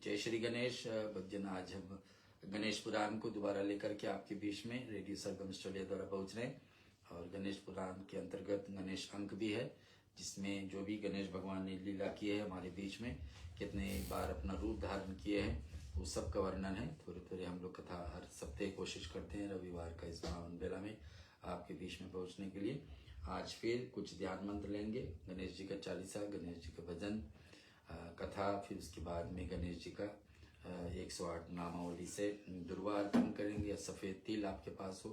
जय श्री गणेश भक्तजन। आज हम गणेश पुराण को दोबारा लेकर के आपके बीच में रेडियो सरगम स्टूडियो द्वारा पहुंच रहे हैं। और गणेश पुराण के अंतर्गत गणेश अंक भी है, जिसमें जो भी गणेश भगवान ने लीला की है हमारे बीच में, कितने बार अपना रूप धारण किए हैं, वो सब का वर्णन है। थोड़े थोड़े हम लोग कथा हर सप्ताह कोशिश करते हैं रविवार का इस पावन बेला में आपके बीच में पहुंचने के लिए। आज फिर कुछ ध्यान मंत्र लेंगे, गणेश जी का चालीसा, गणेश जी का भजन, कथा, फिर उसके बाद में गणेश जी का 108 नामावली से दुर्वा अर्पण करेंगे। सफ़ेद तिल आपके पास हो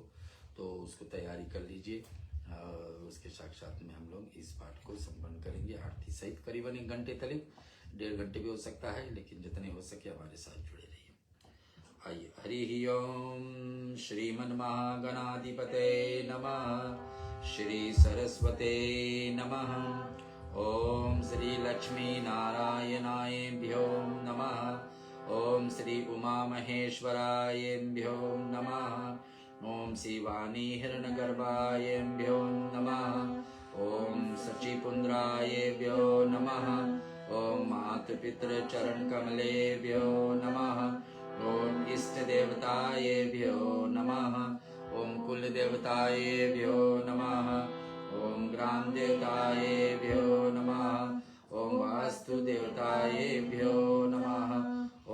तो उसको तैयारी कर लीजिए। उसके साक्षात में हम लोग इस पाठ को संपन्न करेंगे आरती सहित। करीबन 1 घंटे तक, 1.5 घंटे भी हो सकता है, लेकिन जितने हो सके हमारे साथ जुड़े रहिए। आइए। हरि ओम श्रीमन्महागणाधिपते नमः, श्री सरस्वते नमः। ओम श्री लक्ष्मी नारायणायेभ्यो नमः। ओम श्री उमा महेश्वरायेभ्यो नमः। ओम शिवानी हिरण्यगर्भायेभ्यो नमः। ओम शचीपुंद्रायेभ्यो नमः। ओम मातृपितृचरण कमलेभ्यो नमः। ओम इष्ट देवतायेभ्यो नमः। ओम कुल देवतायेभ्यो नमः। ओम ग्राम देवतायेभ्यो नमः। ओम वास्तु देवतायेभ्यो नमः।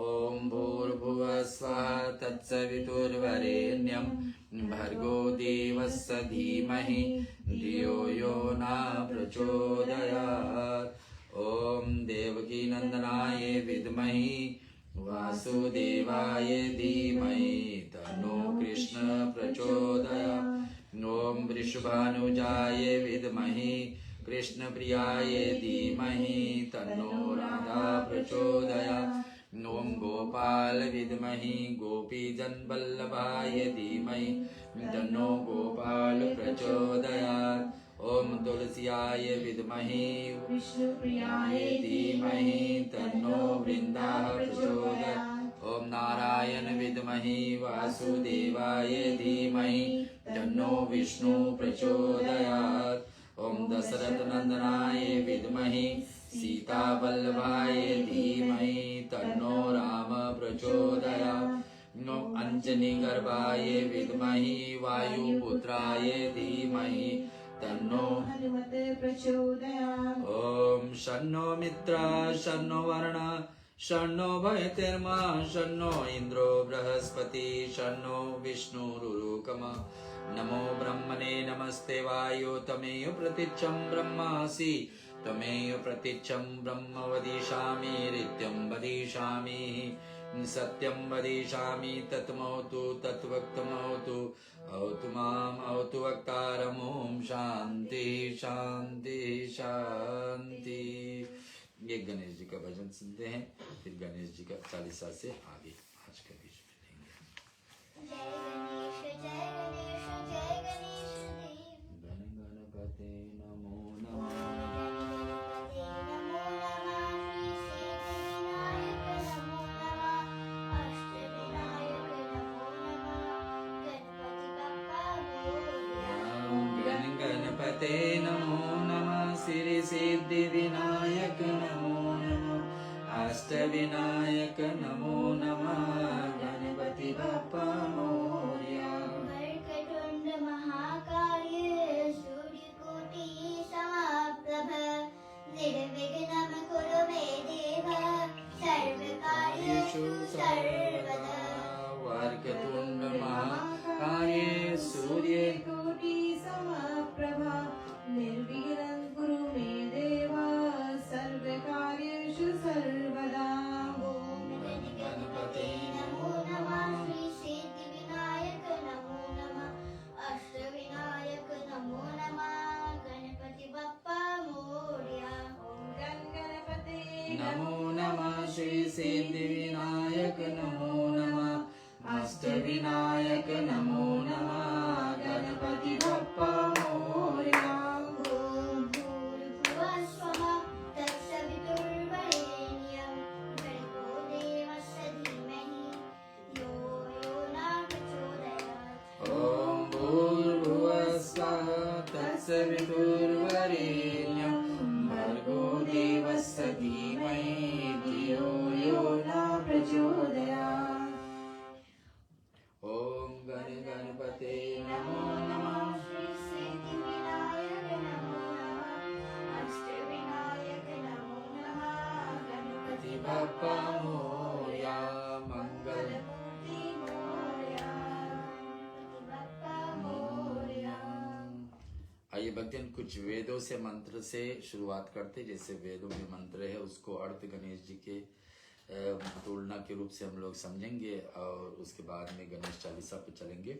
ओम भूर्भुवः स्वः तत्सवितुर्वरेण्यं भर्गो देवस्य धीमहि धियो यो न प्रचोदयात्। ओम देवकी नंदनाय विद्महि वासुदेवाय धीमहि तन्नो कृष्ण प्रचोदयात्। ओम वृषभानुजाय विद्महि कृष्ण प्रियाय धीमहि तन्नो राधा प्रचोदयात्। ओम गोपाल विद्महि गोपीजन वल्लभाय धीमहि तन्नो गोपाल प्रचोदयात्। ओम तुलसियाय विद्महि विष्णुप्रियाय धीमहि तन्नो वृंदाः प्रचोदयात्। ओम नारायण विद्महि वासुदेवाय धीमहि तन्नो विष्णु प्रचोदयात्। ओम दशरथ नंदनाय विद्महि सीता वल्लभाय धीमहि तन्नो राम प्रचोदयात्। ओम अंजनी गर्भाय विद्महि वायुपुत्राय धीमहि तन्नो हनुमते प्रचोदयात्। ओम शन्नो मित्र शन्नो वरुण शन्नो भयतिर्मा शन्नो इंद्रो बृहस्पति शन्नो विष्णुरुरुकमा। नमो ब्रह्मणे नमस्ते वायो तमेव प्रतीच्छं ब्रह्मासि तमेव प्रतीच्छं ब्रह्म वदिष्यामि नित्यं वदिष्यामि सत्यं वदिष्यामि तत्मौतु तत्वक्तमौतु औतु माम् औतु वक्तारम्। ओम शांति शांति शांति। ये गणेश जी का भजन सुनते हैं, फिर गणेश जी का चालीसा से आगे आज के बीच में लेंगे। जय गणेश जय गणेश देव। गण गणपते नमो नमः। गण गणपते नमो नमः। श्री सिद्धि विनायक नमो नमः। अष्ट विनायक नमो नमः। गणपति बप्पा मोरया। वक्रतुंड महाकाय सूर्यकोटि समप्रभ निर्विघ्नं कुरु मे देव सर्वकार्येषु सर्वदा। वक्रतुंड महाकाय सूर्यकोटि समप्रभा निर्विघ्नं कुरु मे देव सर्वकार्येषु सर्वदा। ओम गणपते नमो नमः। श्री सिद्धि विनायक नमो नमः। अष्ट विनायक नमो नमः। गणपति बप्पा मोरया। ओम गणपते नमो नमः। श्री सिद्धि विनायक नमो नमः। अष्ट विनायक नमो नमः। गणपति बप्पा मोरया। ओम भूर्भुवः स्वः तत्सवितुर्वरेण्यं भर्गो देवस्य धीमहि धियो यो न प्रचोदयात्। ओम भूर्भुवः स्वः तत्सवितुर्वरेण्यं भर्गो देवस्य धीमहि धियो यो न बप्पा मोरया, मंगल मूर्ति मोरया, गणपति बप्पा मोरया। आइए भक्तजन कुछ वेदों से मंत्र से शुरुआत करते। जैसे वेदों में मंत्र है उसको अर्थ गणेश जी के तुलना के रूप से हम लोग समझेंगे और उसके बाद में गणेश चालीसा पे चलेंगे।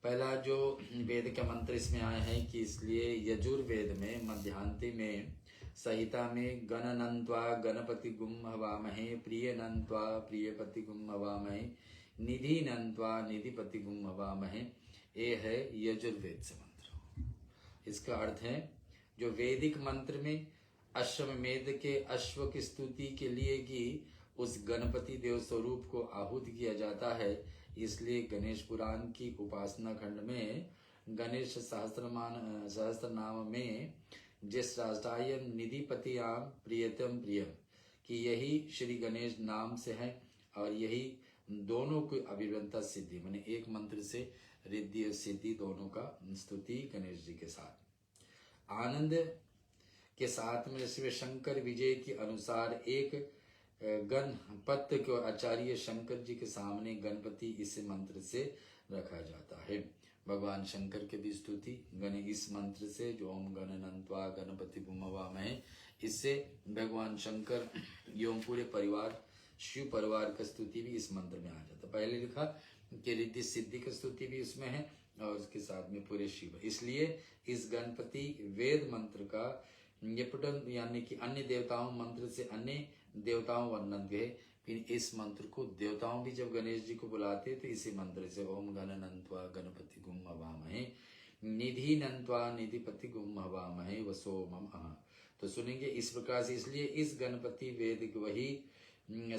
पहला जो वेद के मंत्र इसमें आए हैं कि इसलिए यजुर्वेद में मध्यांति में संहिता में गणनन्त्वा गणपति गुम हवामहे, प्रिय नन्त्वा प्रियपति गुम हवामहे, निधि नन्त्वा निधिपति गुम हवामहे। ये है यजुर्वेद से मंत्र। इसका अर्थ है जो वैदिक मंत्र में अश्वमेध के अश्व की स्तुति के लिए कि उस गणपति देव स्वरूप को आहूत किया जाता है, इसलिए गणेश पुराण की उपासना खंड में गणेश सहस्त्रनाम में जिस राष्ट्राय निधिपतियाम प्रियतम प्रियम कि यही श्री गणेश नाम से है और यही दोनों की अभिवंता सिद्धि, माने एक मंत्र से रिद्धि और सिद्धि दोनों का स्तुति गणेश जी के साथ आनंद के साथ में शिव शंकर विजय के अनुसार एक गणपति को आचार्य शंकर जी के सामने गणपति इस मंत्र से रखा जाता है। भगवान शंकर के भी स्तुति गणेश इस मंत्र से जो ओम गणनन्त्वा गणपति गुम हवामहे, इससे भगवान शंकर एवं पूरे परिवार शिव परिवार का स्तुति भी इस मंत्र में आ जाता। पहले लिखा कि रिद्धि सिद्धि की स्तुति भी इसमें है और उसके साथ में पूरे शिव। इसलिए इस गणपति वेद मंत्र का निपटन यानी कि अन्य देवताओं मंत्र से अन्य देवताओं वर्णन है। फिर इस मंत्र को देवताओं भी जब गणेश जी को बुलाते तो इसी मंत्र से ओम गणनन्त्वा गणपति गुम हवामहे, निधि नन्त्वा निधिपति गुम हवामहे वसो मम अह। तो सुनेंगे इस प्रकार से। इसलिए इस गणपति वेद वही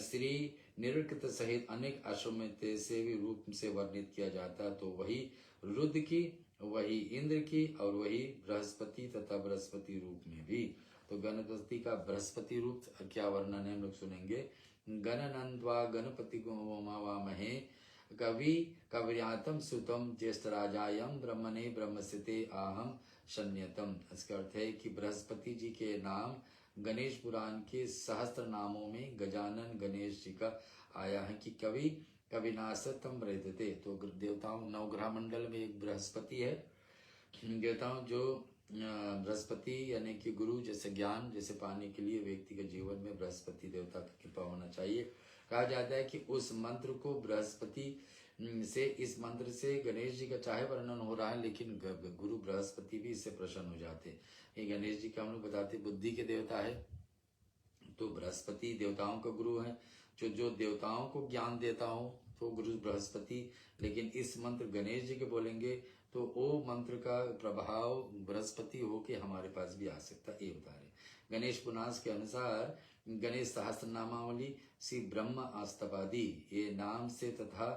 श्री निरुक्त सहित अनेक अश्वमेध से भी रूप से वर्णित किया जाता, तो वही रुद्र की, वही इंद्र की और वही बृहस्पति तथा बृहस्पति रूप में भी। तो गणपति का बृहस्पति रूप क्या वर्णन है हम लोग सुनेंगे। गणनन्त्वा गणपति गुम हवामहे, कवि कवियातम सुतम ज्येष्ठराजायम ब्रह्मणे ब्रह्मस्ते आहम शन्यतम। इसका अर्थ है कि बृहस्पति जी के नाम गणेश पुराण के सहस्त्र नामों में गजानन गणेश जी का आया है कि कवि कविनाशतम रहते। तो देवताओं नवग्रह मंडल में एक बृहस्पति है। देवताओं जो बृहस्पति यानी कि गुरु जैसे ज्ञान जैसे पाने के लिए व्यक्ति के जीवन में बृहस्पति देवता की कृपा होना चाहिए। कहा जाता है कि उस मंत्र को बृहस्पति से इस मंत्र से गणेश जी का चाहे वर्णन हो रहा है लेकिन गुरु बृहस्पति भी इससे प्रसन्न हो जाते। ये गणेश जी का हम लोग बताते बुद्धि के देवता है, तो बृहस्पति देवताओं का गुरु है। जो देवताओं को ज्ञान देता हो तो गुरु बृहस्पति, लेकिन इस मंत्र गणेश जी के बोलेंगे तो वो मंत्र का प्रभाव बृहस्पति हो के हमारे पास भी आ सकता है। ये बता रहे गणेश पुराण के अनुसार गणेश सहस्त्र नामावली श्री ब्रह्म आस्तपादी ये नाम से तथा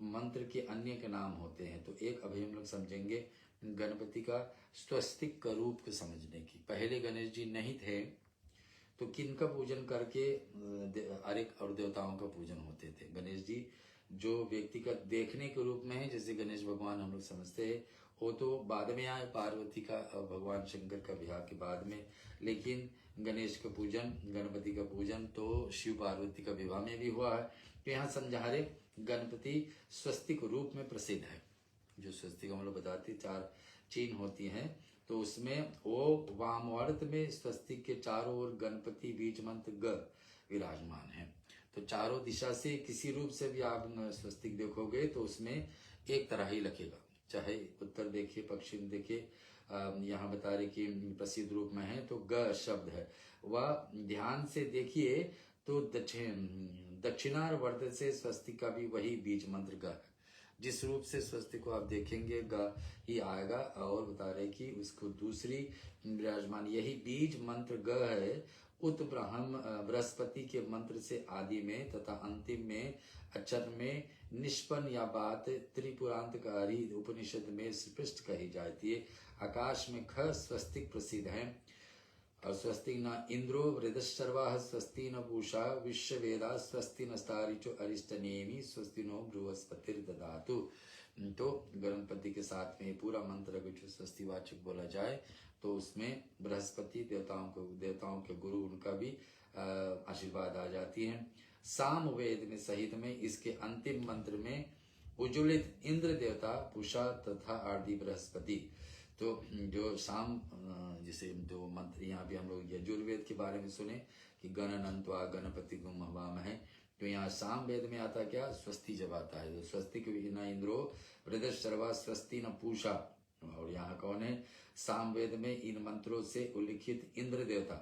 मंत्र के अन्य के नाम होते हैं। तो एक अभी हम लोग समझेंगे गणपति का स्वस्तिक का रूप को समझने की। पहले गणेश जी नहीं थे तो किनका पूजन करके अनेक और देवताओं का पूजन होते थे। गणेश जी जो व्यक्ति का देखने के रूप में है, जैसे गणेश भगवान हम लोग समझते हैं, वो तो बाद में आए पार्वती का और भगवान शंकर का विवाह के बाद में, लेकिन गणेश का पूजन गणपति का पूजन तो शिव पार्वती का विवाह में भी हुआ है। तो यहाँ समझा रहे गणपति स्वस्तिक रूप में प्रसिद्ध है। जो स्वस्तिक हम लोग बताते 4 चिन्ह होती हैं, तो उसमें वो वामवर्त में स्वस्तिक के चारों ओर गणपति बीज मंत्र ग विराजमान है। तो चारों दिशा से किसी रूप से भी आप स्वस्तिक देखोगे तो उसमें एक तरह ही लगेगा, चाहे उत्तर देखिए पश्चिम देखिए। यहाँ बता रहे कि प्रसिद्ध रूप में है तो ग शब्द है, वह ध्यान से देखिए तो दक्षिणावर्त से स्वस्तिक का भी वही बीज मंत्र ग है। जिस रूप से स्वस्तिक को आप देखेंगे ग ही आएगा। और बता रहे कि उसको दूसरी विराजमान यही बीज मंत्र ग है। उत ब्रह्म बृहस्पति के मंत्र से आदि में तथा अंतिम में अक्षर में निष्पन्न या बात त्रिपुरांतकारी उपनिषद में स्पष्ट कही जाती है। आकाश में ख स्वस्तिक प्रसिद्ध है और स्वस्ति न इंद्रो वृदशर्वा स्वस्ति न पूषा विश्व वेदा स्वस्ति नस्तारिचो अरिष्टनेमी स्वस्ति नो बृहस्पतिर्दधातु। तो गणपति के साथ में पूरा मंत्र जो स्वस्तिवाचक बोला जाए तो उसमें बृहस्पति देवताओं के गुरु उनका भी आशीर्वाद आ जाती हैं। साम वेद में सहित में इसके अंतिम मंत्र में उज्ज्वलित इंद्र देवता पूषा तथा आदि बृहस्पति, तो जो साम जिसे जो मंत्र यहाँ भी हम लोग यजुर्वेद के बारे में सुने कि गणनन्त्वा गणपति गुम हवाम है, तो यहाँ साम वेद में आता क्या, स्वस्ति जब आता है तो स्वस्ति के न इंद्रो वृदश सर्वा स्वस्ति न पूषा, और यहाँ कौन है, साम वेद में इन मंत्रों से उल्लिखित इंद्र देवता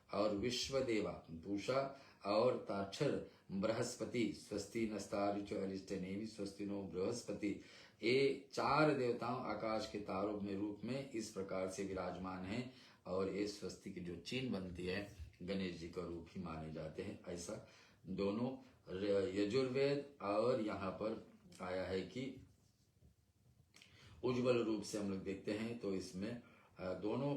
और विश्व देवा पूषा और ताक्षर बृहस्पति स्वस्ति नस्तारिचो अरिष्टनेमि स्वस्ति नो बृहस्पति, ये चार देवताओं आकाश के तारों में रूप में इस प्रकार से विराजमान हैं और ये स्वस्ति की जो चिन्ह बनती है गणेश जी का रूप ही माने जाते हैं। ऐसा दोनों यजुर्वेद और यहाँ पर आया है कि उज्ज्वल रूप से हम लोग देखते हैं, तो इसमें दोनों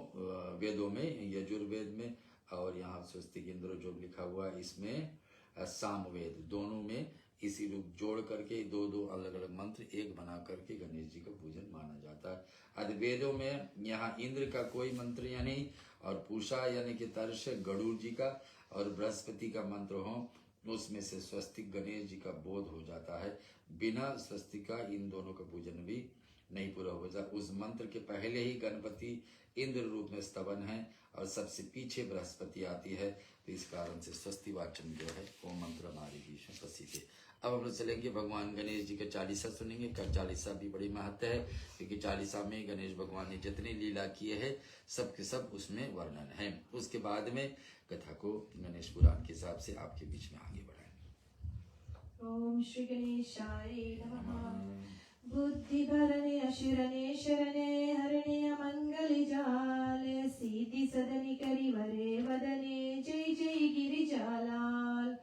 वेदों में यजुर्वेद में और यहाँ स्वस्ति इंद्र जो लिखा हुआ है इसमें सामवेद, दोनों में इसी रूप जोड़ करके दो दो अलग अलग मंत्र एक बना करके गणेश जी का पूजन माना जाता है। आदि वेदों में यहाँ इंद्र का कोई मंत्र या नहीं, और पूषा यानी कि तर्श गरुड़ जी का और बृहस्पति का मंत्र हो, उसमें से स्वस्तिक गणेश जी का बोध हो जाता है। बिना स्वस्तिक का इन दोनों का पूजन भी नहीं पूरा हो जाता। उस मंत्र के पहले ही गणपति इंद्र रूप में स्तवन है और सबसे पीछे बृहस्पति आती है, तो इस कारण से स्वस्ति वाचन जो है वो मंत्र हमारे बीच में प्रसिद्ध है। अब हम लोग चलेंगे भगवान गणेश जी का चालीसा सुनेंगे। का चालीसा भी बड़ी महत्व है, क्योंकि चालीसा में गणेश भगवान ने जितनी लीला किए हैं सब के सब उसमें वर्णन है। उसके बाद में कथा को गणेश पुराण के हिसाब से आपके बीच में आगे बढ़ाएंगे। ओम श्री गणेशाय नमः। बुद्धि भरने असुरने शरणे हरणे मंगल जाल, सीति सदनि करि वरे वदने जय जय गिरिजालाल।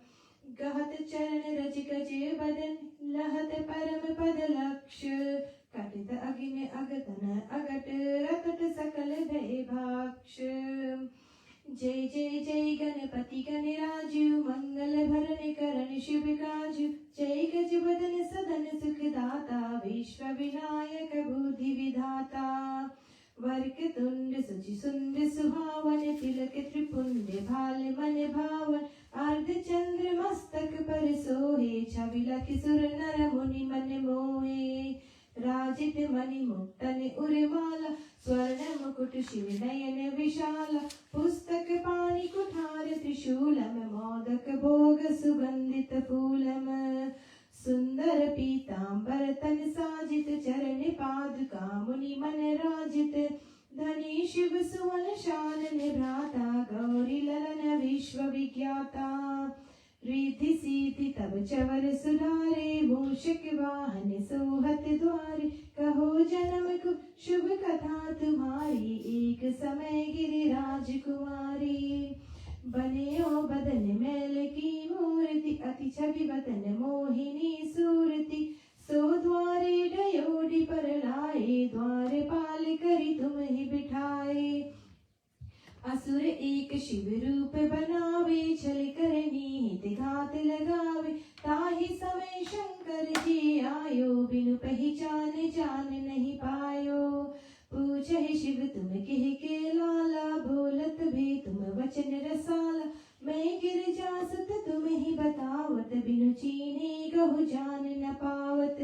गहत चरण रज गजे बदन लहत परम पद लक्ष्य, कटित अग्नि अगतन अगट रकट सकल भय भाक्ष। जय जय जय गणपति गणराजु, मंगल भरण करण शुभ काजु। जय गज बदन सदन सुखदाता, विश्व विनायक बुद्धि विधाता। वर्क तुंड सुचि सुंद सुहावन, तिलक त्रिपुंड भाल मन भावन। अर्ध चंद्र मस्तक पर सोहे, छवि लखि सुर नर मुनि मन मोहे। राजित मणि मुक्तन उर्माला, स्वर्ण मुकुट शिव नयन विशाला। पुस्तक पाणि कुठार त्रिशूलम, मोदक भोग सुगंधित फूलम। सुंदर पीतांबर तन साजित, चरण पादुका मुनि मन राजित। धनी शिव सुवन शान निभ्राता, गौरी ललन विश्व विज्ञाता। रिद्धि सीति तब चवर सुधारे, मूषक वाहन सोहत द्वारे। कहो जन्म को शुभ कथा तुम्हारी, एक समय गिरिराज कुमारी। बने ओ बदन मैल की मूर्ति, अति छवि वदन मोहिनी सूरति। सो द्वारे डयोडी पर लाए, द्वार पाल करी तुम ही बिठाए। असुर एक शिव रूप बनावे, छल कर निहित घात लगावे। ताहि समय शंकर जी आयो, बिनु पहचान जान नहीं पायो। पूछे शिव तुम किह के लाला, बोलत भी तुम वचन रसाला। मैं गिरजा सुत तुम ही बतावत, बिनु चीन्हे कहु जान न पावत।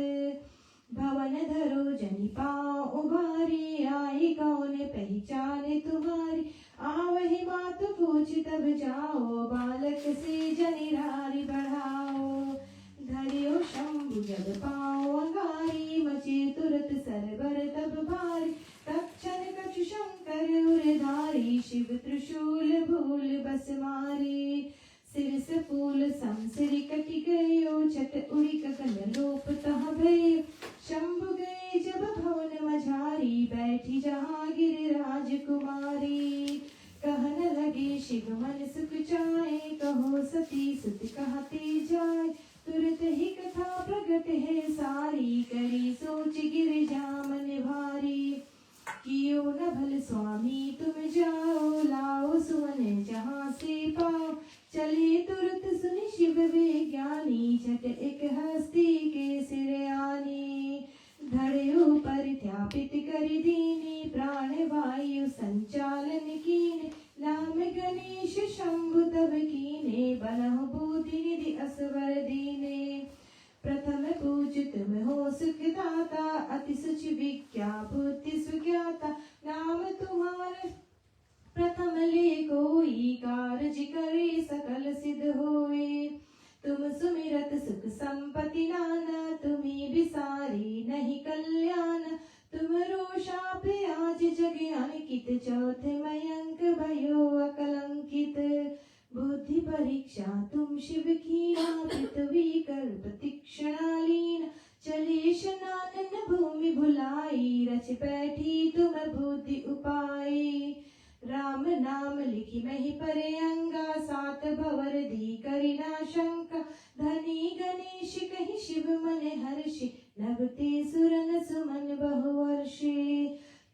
भवन धरो जनि पाँव उभारी, आई कौन पहचाने तुम्हारी। आवहि मातु पूछ तब जाओ, बालक से जनिरारी बढ़ाओ। धरियो शंभु जब पाँव अंगारी, मचे तुरत सरबर तब भारी। तक्षण कछु शंकर उरधारी, शिव त्रिशूल भूल बस मारी। सिर से फूल सम सिर कटि गयो, छट उड़ी गगन लोप तह भय। शंभु गए जब भवन मझारी, बैठी जहाँ गिरिराज कुमारी। कहन लगे शिव मन सुख चाहे, कहो सती सुत कहते जाए। तुरत ही कथा प्रगट है सारी, करी सोच गिरिजा मन भारी। कियो न भल स्वामी तुम जाओ, लाओ सुवन जहाँ से पाओ। चले तुरत सुनि शिव विज्ञानी, छट एक हस्ती के सिर आनी। धड़े ऊपर ध्यापित कर दीनी, प्राण वायु संचालन कीन। नाम गणेश शंभु तब असवर दीने। प्रथम पूज्य तुम हो सुखदाता, अति सुचि विज्ञा बुद्धि सुज्ञाता। नाम तुम्हारा प्रथम ले कोई, कारज करे सकल सिद्ध होए। तुम सुमिरत सुख संपत्ति नाना, तुम्ही बिसारी नहीं कल्याण। तुम रोषाप आज जग अनकित, चौथे मयंक भयो अकलंकित। बुद्धि परीक्षा तुम शिव कीना, पृथ्वी कर प्रतीक्षणालीन। चले स्नान भूमि भुलाई, रच बैठी तुम बुद्धि उपाय। राम नाम लिखि मही परे अंगा, सात भवर दी करिना शंका। धनी गणेश कहि शिव मन हर्षि, नभते सुरन सुमन बहुवर्षे।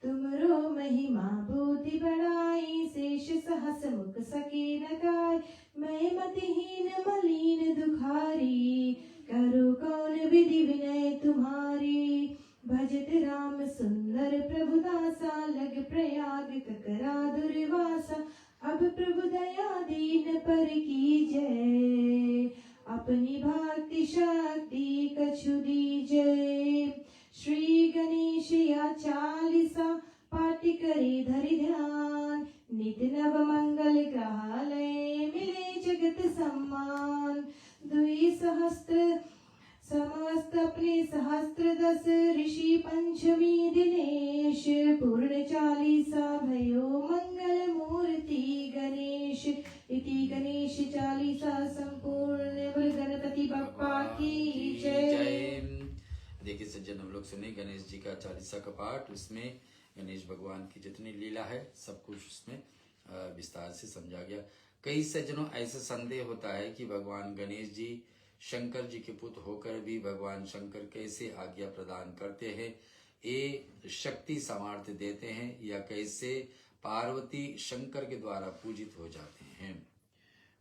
तुमरो महिमा बुद्धि बढ़ाई, शेष सहस मुख सके न गाय। मैं मतिहीन मलिन दुखारी, करो कौन विधि विनय तुम्हारी। भजत राम सुंदर प्रभु दासा, लग प्रयाग ककरा दुर्वासा। अब प्रभु दया दीन पर कीजय, अपनी भक्ति शक्ति कछु दीजय। श्री गणेश या चालीसा, पाठ करे धरि ध्यान। नित नव मंगल ग्रहालय, मिले जगत सम्मान। द्वि सहस्त्र समस्त अपने सहस्त्र दस, ऋषि पंचमी दिनेश। पूर्ण चालीसा भयो मंगल मूर्ति गणेश। इति गणेश चालीसा संपूर्ण। बोल गणपति बप्पा की जय। देखिए सज्जन, हम लोग सुने गणेश जी का चालीसा का पाठ। उसमें गणेश भगवान की जितनी लीला है सब कुछ उसमें विस्तार से समझा गया। कई सज्जनों ऐसा संदेह होता है कि भगवान गणेश जी शंकर जी के पुत्र होकर भी भगवान शंकर कैसे आज्ञा प्रदान करते हैं, ये शक्ति सामर्थ्य देते हैं, या कैसे पार्वती शंकर के द्वारा पूजित हो जाते हैं।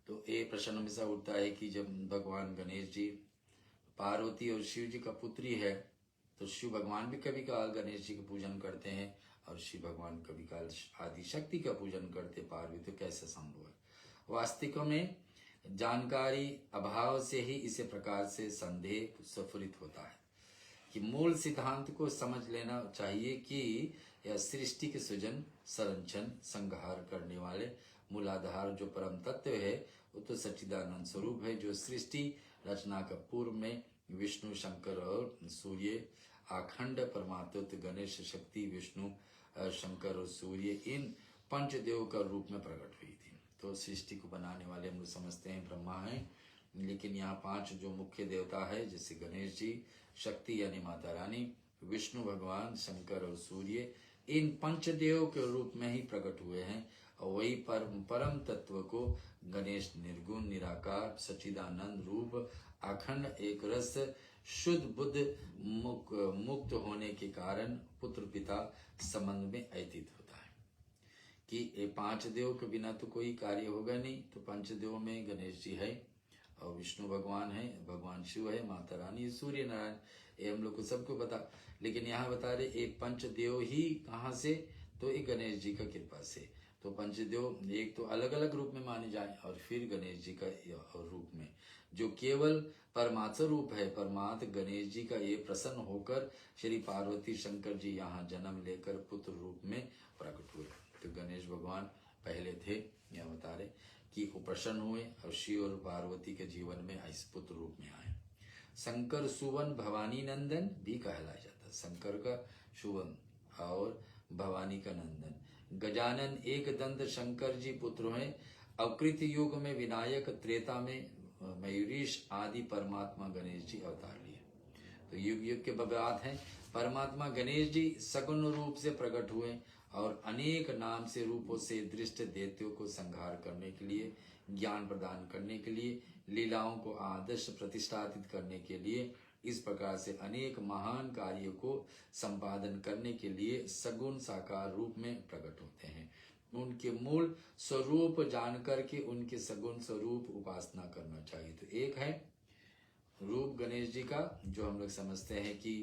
तो ये प्रश्न हमेशा उठता है कि जब भगवान गणेश जी पार्वती और शिव जी का पुत्री है, तो शिव भगवान भी कभी काल गणेश जी का पूजन करते हैं और शिव भगवान कभी काल आदि शक्ति का पूजन करते, पार्वती, तो कैसे संभव है। वास्तविक में जानकारी अभाव से ही इसी प्रकार से संदेह स्फुरित होता है कि मूल सिद्धांत को समझ लेना चाहिए कि यह सृष्टि के सृजन, संरक्षण, संहार करने वाले मूलाधार जो परम तत्व है वो तो सच्चिदानंद स्वरूप है, जो सृष्टि रचना का पूर्व में विष्णु, शंकर और सूर्य अखंड परमात्म गणेश शक्ति, विष्णु, शंकर और सूर्य इन पंचदेव का रूप में प्रकट हुई थी। तो सृष्टि को बनाने वाले हम लोग समझते हैं ब्रह्मा हैं, लेकिन यहाँ पांच जो मुख्य देवता है जैसे गणेश जी, शक्ति यानी माता रानी, विष्णु भगवान, शंकर और सूर्य, इन पंचदेव के रूप में ही प्रकट हुए हैं। और वही परम तत्व को गणेश निर्गुण, निराकार, सच्चिदानंद रूप, अखंड, एक रस, शुद्ध बुद्ध, मुक्त होने के कारण पुत्र पिता संबंध में ऐतित होता है कि ये पांच देव के बिना तो कोई कार्य होगा नहीं। तो पंचदेव में गणेश जी है और विष्णु भगवान है, भगवान शिव है, माता रानी, सूर्य नारायण, ये हम लोग को सबको पता। लेकिन यहाँ बता रहे ये पंचदेव ही कहाँ से, तो ये गणेश जी का कृपा से। तो पंचदेव एक तो अलग अलग रूप में माने जाए और फिर गणेश जी का रूप में जो केवल परमात्मा रूप है, परमात्मा गणेश जी का ये प्रसन्न होकर श्री पार्वती शंकर जी यहाँ जन्म लेकर पुत्र रूप में प्रकट हुए। तो गणेश भगवान पहले थे, यह बता रहे कि वो प्रसन्न हुए और शिव और पार्वती के जीवन में इस पुत्र रूप में आए। शंकर सुवन भवानी नंदन भी कहलाया जाता है, शंकर का सुवन और भवानी का नंदन। गजानन एक दंत शंकर जी पुत्र हैं। अकृत युग में विनायक, त्रेता में मयूरीश आदि परमात्मा गणेश जी अवतार लिए। तो युग युग के बात है। परमात्मा गणेश जी सगुण रूप से प्रकट हुए और अनेक नाम से रूपों से दृष्ट दैत्यों को संहार करने के लिए, ज्ञान प्रदान करने के लिए, लीलाओं को आदर्श प्रतिष्ठापित करने के लिए, इस प्रकार से अनेक महान कार्यों को संपादन करने के लिए सगुण साकार रूप में प्रकट होते हैं। उनके मूल स्वरूप जानकर के उनके सगुण स्वरूप उपासना करना चाहिए। तो एक है रूप गणेश जी का जो हम लोग समझते हैं कि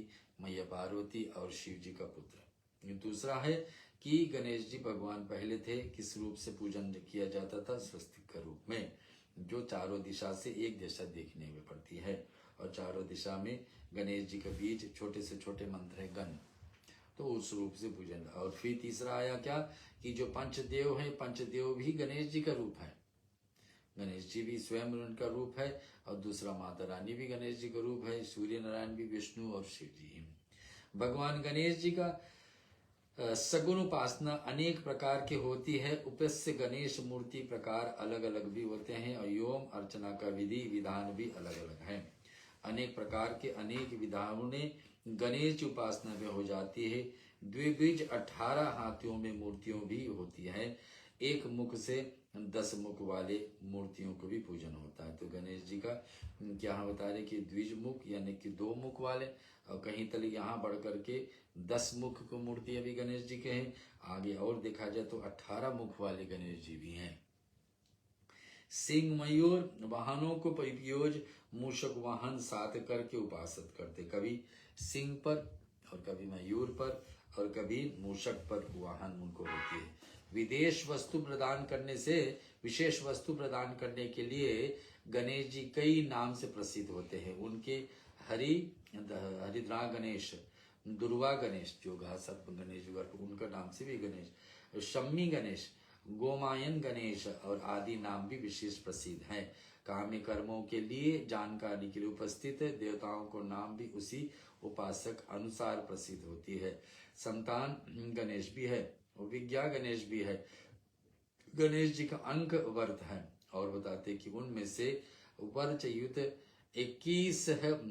मैया पार्वती और शिव जी का पुत्र। दूसरा है कि गणेश जी भगवान पहले थे, किस रूप से पूजन किया जाता था, स्वस्तिक का रूप में। जो चारों दिशा से एक दिशा देखने में पड़ती है, और चारों दिशा में गणेश जी के बीच छोटे से छोटे मंत्र है गण, तो उस रूप से पूजन। और फिर तीसरा आया क्या कि जो पंचदेव है, पंचदेव भी गणेश जी का रूप है, गणेश जी भी स्वयं उनका रूप है, और दूसरा माता रानी भी गणेश जी का रूप है, सूर्य नारायण भी विष्णु और शिव जी। भगवान गणेश जी का सगुण उपासना अनेक प्रकार की होती है। उपस्य गणेश मूर्ति प्रकार अलग अलग भी होते हैं, और योम अर्चना का विधि विधान भी अलग अलग है। अनेक प्रकार के अनेक विधानों ने गणेश उपासना में हो जाती है। द्विबीज 18 हाथियों में मूर्तियों भी होती है। एक मुख से 10 मुख वाले मूर्तियों को भी पूजन होता है। तो गणेश जी का क्या हम बता रहे कि द्विज मुख यानी कि 2 मुख वाले, और कहीं तक यहाँ बढ़ करके 10 मुख को मूर्ति अभी गणेश जी के हैं। आगे और देखा जाए तो 18 मुख वाले गणेश जी भी हैं। सिंह मयूर वाहनों को परियोज मूषक वाहन साथ करके उपासना करते, कभी सिंह पर और कभी मयूर पर और कभी मूषक पर वाहन उनको होती है। विदेश वस्तु प्रदान करने से विशेष वस्तु प्रदान करने के लिए गणेश जी कई नाम से प्रसिद्ध होते हैं। उनके हरिद्रा गणेश, दुर्वा गणेश जो सर्प गणेश उनका नाम से भी गणेश, शम्मी गणेश, गोमायन गणेश और आदि नाम भी विशेष प्रसिद्ध हैं। काम्य कर्मों के लिए जानकारी के लिए उपस्थित देवताओं को नाम भी उसी उपासक अनुसार प्रसिद्ध होती है। संतान गणेश भी है, विज्ञा गणेश भी है। गणेश जी का अंक वर्त है, और बताते कि उनमें से वर्च युत 21 है।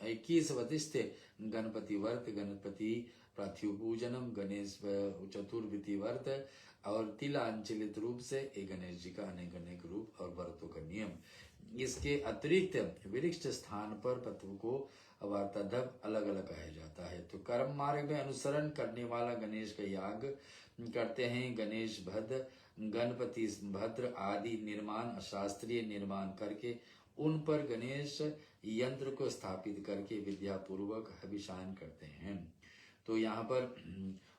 21 वतिष्ठ गणपति वर्त, गणपति पार्थिव पूजनम, गणेश चतुर्विधि वर्त, और तिलांचलित रूप से एक गणेश जी का अनेक अनेक रूप और व्रतों का नियम। इसके अतिरिक्त विशिष्ट स्थान पर तत्व को वार्ताधव अलग अलग कहा जाता है। तो कर्म मार्ग में अनुसरण करने वाला गणेश का याग करते हैं। गणेश भद्र, गणपति भद्र आदि निर्माण शास्त्रीय निर्माण करके उन पर गणेश यंत्र को स्थापित करके विद्या पूर्वक अभिषेक करते हैं। तो यहाँ पर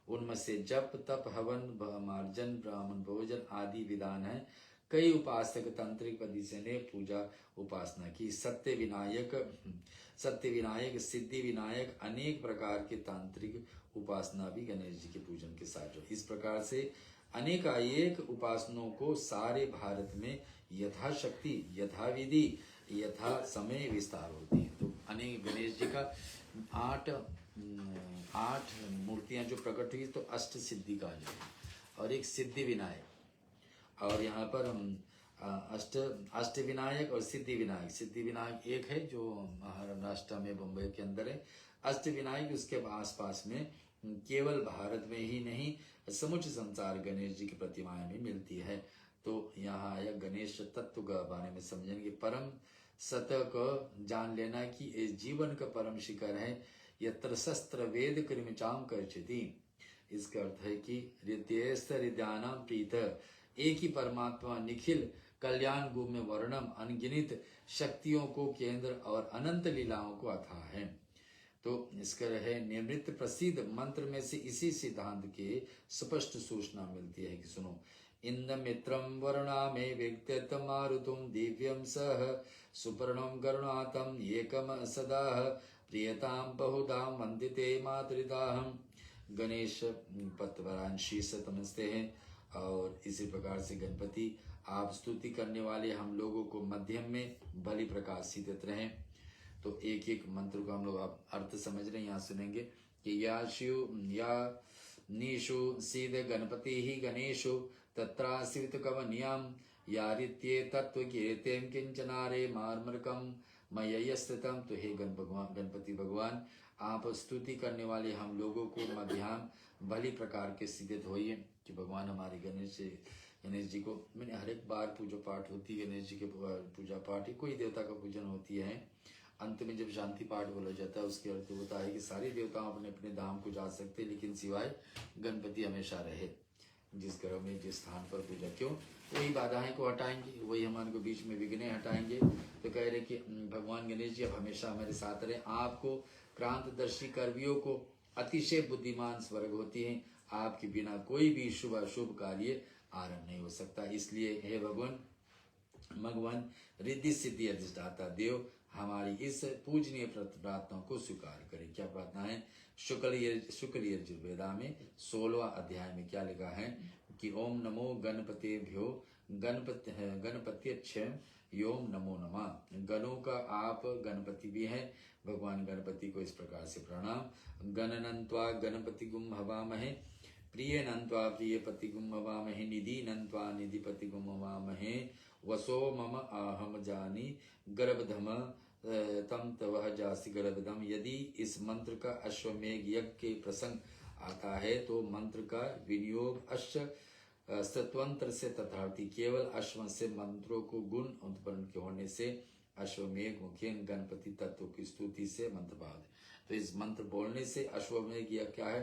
उनमें से जप तप हवन मार्जन ब्राह्मण भोजन आदि विधान है। कई उपासक तांत्रिक पद्धति ने पूजा उपासना की। सत्य विनायक सिद्धि विनायक अनेक प्रकार के तांत्रिक उपासना भी गणेश जी के पूजन के साथ जो इस प्रकार से अनेकानेक उपासनाओं को सारे भारत में यथाशक्ति यथाविधि यथा समय विस्तार होती है। तो अनेक गणेश जी का 8 मूर्तियां जो प्रकट हुई तो अष्ट सिद्धि का जो है, और एक सिद्धि विनायक, और यहाँ पर हम अष्ट विनायक और सिद्धि विनायक। सिद्धि विनायक एक है जो महाराष्ट्र में बम्बई के अंदर है। अष्ट विनायक उसके आसपास में केवल भारत में ही नहीं समुच संसार गणेश जी की प्रतिमाएं भी मिलती है। तो यहाँ आया गणेश तत्व के बारे में समझेंगे। परम सत्य को जान लेना कि इस जीवन का परम शिखर है। यत्र शस्त्र वेद कृमिचाम कर्षति, इसका अर्थ है कि हृदयस्थानाम प्रीत, एक ही परमात्मा निखिल कल्याण गुण में वर्णम अनगिनित शक्तियों को केंद्र और अनंत लीलाओं को अथाह है। तो इसका है निवृत्त प्रसिद्ध मंत्र में से इसी सिद्धांत के स्पष्ट सूचना मिलती है कि सुनो, इंद्र मित्रम वरुणा में व्यक्तित्व मारुतुम दिव्यम सह सुपर्णम करुणातम एकम सदा प्रियताम बहुधाम वंदिते मातृदाहम। गणेश पत्वरान शीर्ष समझते हैं, और इसी प्रकार से गणपति आप स्तुति करने वाले हम लोगों को मध्यम में भली प्रकाशित रहें। तो एक एक मंत्र को हम लोग आप अर्थ समझ रहे हैं। यहाँ सुनेंगे कि या शिव या नीशु सीध गणपति ही गणेशु तत्राश्रित कवनियाम यारित्ये तत्व कीर्तिम किंचनारे मार्मरकम मय्यस्थितम। तो हे गणपति भगवान, आप स्तुति करने वाले हम लोगों को मध्याह्न भली प्रकार के सिद्ध होइए। कि भगवान हमारे गणेश जी को मैंने हर एक बार पूजा पाठ होती है, गणेश जी के पूजा पाठ ही कोई देवता का पूजन होती है। अंत में जब शांति पाठ बोला जाता है उसके अर्थ होता है कि सारे देवता अपने अपने धाम को जा सकते, लेकिन सिवाय गणपति हमेशा रहे। जिस घर में जिस स्थान पर पूजा, क्यों वही बाधाएं को हटाएंगे, वही हमारे को बीच में विघ्न हटाएंगे। तो कह रहे कि भगवान गणेश जी अब हमेशा हमारे साथ रहे। आपको क्रांतदर्शी कर्मियों को अतिशय बुद्धिमान स्वर्ग होती है, आपके बिना कोई भी शुभ अशुभ कार्य आरंभ नहीं हो सकता। इसलिए हे भगवान, भगवान रिद्धि सिद्धि अधिष्ठाता देव हमारी इस पूजनीय प्रार्थना को स्वीकार करें। क्या प्रार्थना है? शुक्ल यजुर्वेदा में 16वां अध्याय में क्या लिखा है कि ओम नमो गणपतेभ्यो गणपत्यक्ष योम नमो नमः। गणों का आप गणपति भी हैं, भगवान गणपति को इस प्रकार से प्रणाम। गणनन्त्वा गणपति गुम हवामहे, प्रिय नन्त्वा प्रियपति गुम हवामहे, निधि नन्त्वा निधिपति गुम हवामहे, वसो मम आहम जानी गर्भधम तम तवह जासी गर्भधम। यदि इस मंत्र का अश्वमेघ यज्ञ के प्रसंग आता है तो मंत्र का विनियोग सत्वंत्र से तथार्थी, केवल अश्व से मंत्रों को गुण उत्पन्न के होने से अश्वमेघ मुखेन गणपति तत्व की स्तुति से मंत्र बाद। तो इस मंत्र बोलने से अश्वमेघ यज्ञ क्या है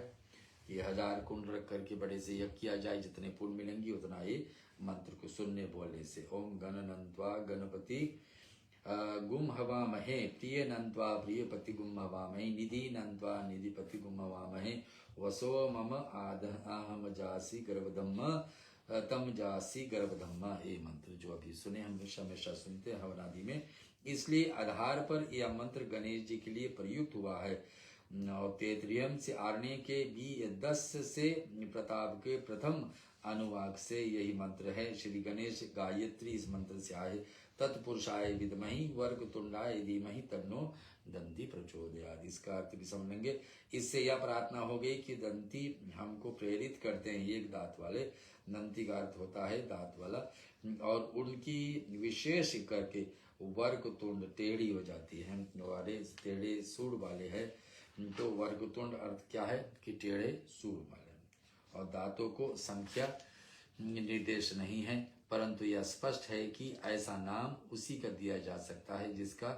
कि 1000 कुंड रख करके बड़े से यज्ञ किया जाए, जितने पुण्य मिलेंगी उतना ये मंत्र को सुनने बोलने से। ओम गणनन्त्वा गणपति गुम हवामहे, प्रिय नन्त्वा प्रियपति गुम हवामहे, निधि नन्त्वा निधिपति गुम हवामहे, वसो मम आहम जासी गर्भधम्म तम जासी गर्भधम्म। ये मंत्र जो अभी सुने, हम हमेशा सुनते हैं हवन आदि में, इसलिए आधार पर यह मंत्र गणेश जी के लिए प्रयुक्त हुआ है। और तैतरीयम से आरण्य के 10 से प्रताप के प्रथम अनुवाक से यही मंत्र है। श्री गणेश गायत्री इस मंत्र से आए। तत्पुरुषाय विद्महि वर्गतुंडाय धीमहि तन्नो दंती प्रचोदयात्। इसका अर्थ भी समझ लेंगे। इससे यह प्रार्थना हो गई कि दंती हमको प्रेरित करते हैं, एक दांत वाले। दंती का अर्थ होता है दांत वाला, और उनकी विशेष करके वर्गतुंड टेढ़ी हो जाती है, वाले टेढ़े सूढ़ वाले है। तो वर्गतुंड अर्थ क्या है कि टेढ़े सूढ़ वाले, और दांतों को संख्या निर्देश नहीं है, परंतु यह स्पष्ट है कि ऐसा नाम उसी का दिया जा सकता है जिसका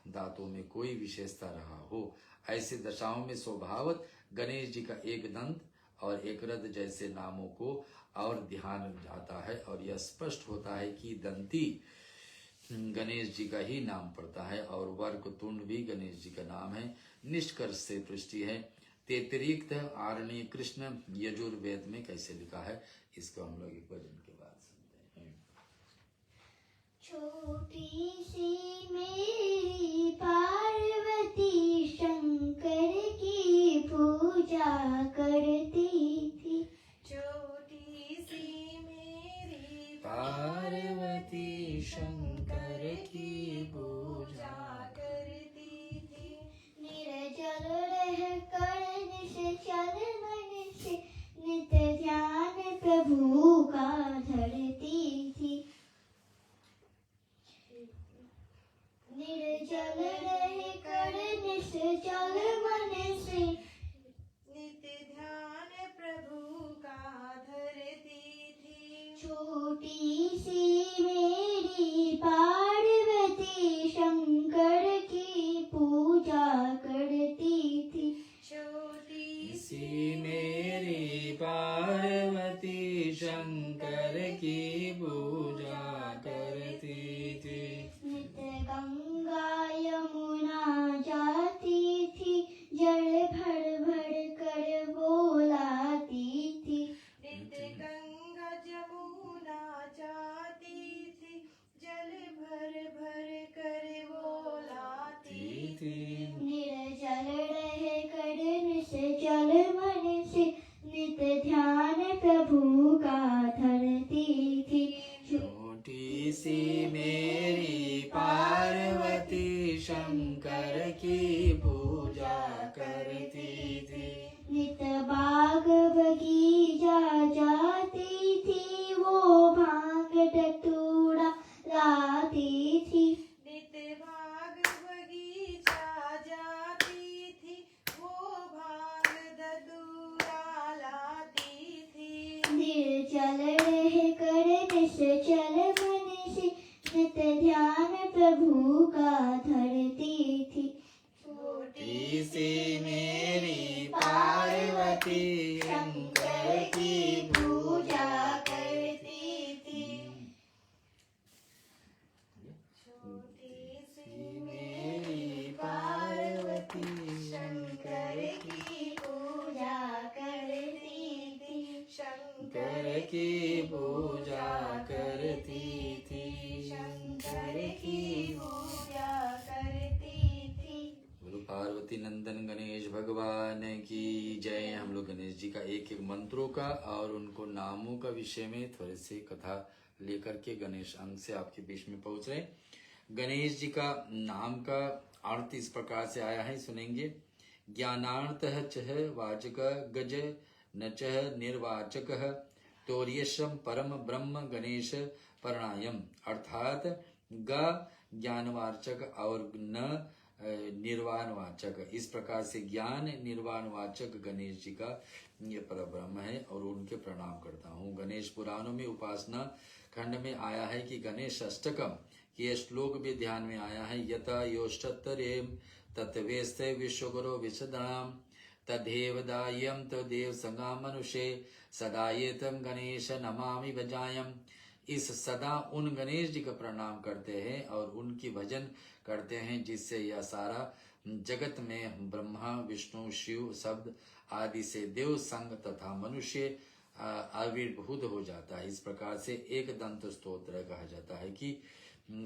दांतों में कोई विशेषता रहा हो। ऐसे दशाओं में स्वभावत गणेश जी का एक दंत और एक रथ जैसे नामों को और ध्यान जाता है, और यह स्पष्ट होता है कि दंती गणेश जी का ही नाम पड़ता है और वर्गतुंड भी गणेश जी का नाम है। निष्कर्ष से पृष्टि है। तेतरिक्त आरण्य कृष्ण यजुर्वेद में कैसे लिखा है, इसको हम लोग एक भजन के बाद सुनते हैं। छोटी सी मेरी पार्वती शंकर की पूजा करती थी। छोटी सी मेरी पार्वती शंकर की पूजा करती थी। निर्जल रह कर निश्चल मन से नित ध्यान प्रभु का धरती थी। निर्जल रह कर निश्चल मन से नित ध्यान प्रभु का धरती थी। छोटी सी मेरी पार्वती शंकर की पूजा करती थी। छोटी सी मेरी पार्वती शंकर की पूजा करती थी। नित गंगा यमुना जाती थी, जल भर भर कर बोलाती थी। नित गंगा जमुना जाती थी, जल भर भर कर बोलाती थी। निर्जल रह कर निश्चल मन से नित ध्यान प्रभु का धरती थी। छोटी सी मेरी पार्वती शंकर की पूजा करती थी। नित बाग बगीचा जाती थी, वो भांग धतूरा लाती थी। नित बाग बगीचा जाती थी, वो भांग धतूरा लाती थी। निर्जल रह कर निश्चल मन से नित ध्यान प्रभु का धरती थी। छोटी सी मेरी पार्वती शंकर की पूजा करती थी। छोटी सी मेरी पार्वती शंकर की पूजा करती थी। शंकर की पूजा करती थी। शंकर पार्वती नंदन गणेश भगवान की जय। हम लोग गणेश जी का एक एक मंत्रों का और उनको नामों का विषय में थोड़े से कथा लेकर के गणेश अंग से आपके बीच में पहुंच रहे। गणेश जी का नाम का अर्थ इस प्रकार से आया है, सुनेंगे। ज्ञानार्थ चह वाचक गज न चह निर्वाचक तोर्यशम परम ब्रह्म गणेश परणायम, अर्थात ग ज्ञानवाचक और न निर्वाणवाचक। इस प्रकार से ज्ञान निर्वाणवाचक गणेश जी का ये परब्रह्म है और उनके प्रणाम करता हूँ। गणेश पुराणों में उपासना खंड में आया है कि गणेश अष्टकम ये श्लोक भी ध्यान में आया है। यथा योष्टरेम तत्वेस्ते विश्वगुरो विशदाम तदेवदायम तदेव संगा मनुष्य सदायेतम गणेश नमामि भजायम। इस सदा उन गणेश जी का प्रणाम करते हैं और उनकी भजन करते हैं, जिससे यह सारा जगत में ब्रह्मा विष्णु शिव शब्द आदि से देव संग तथा मनुष्य आविर्भूत हो जाता है। इस प्रकार से एक दंत स्तोत्र कहा जाता है कि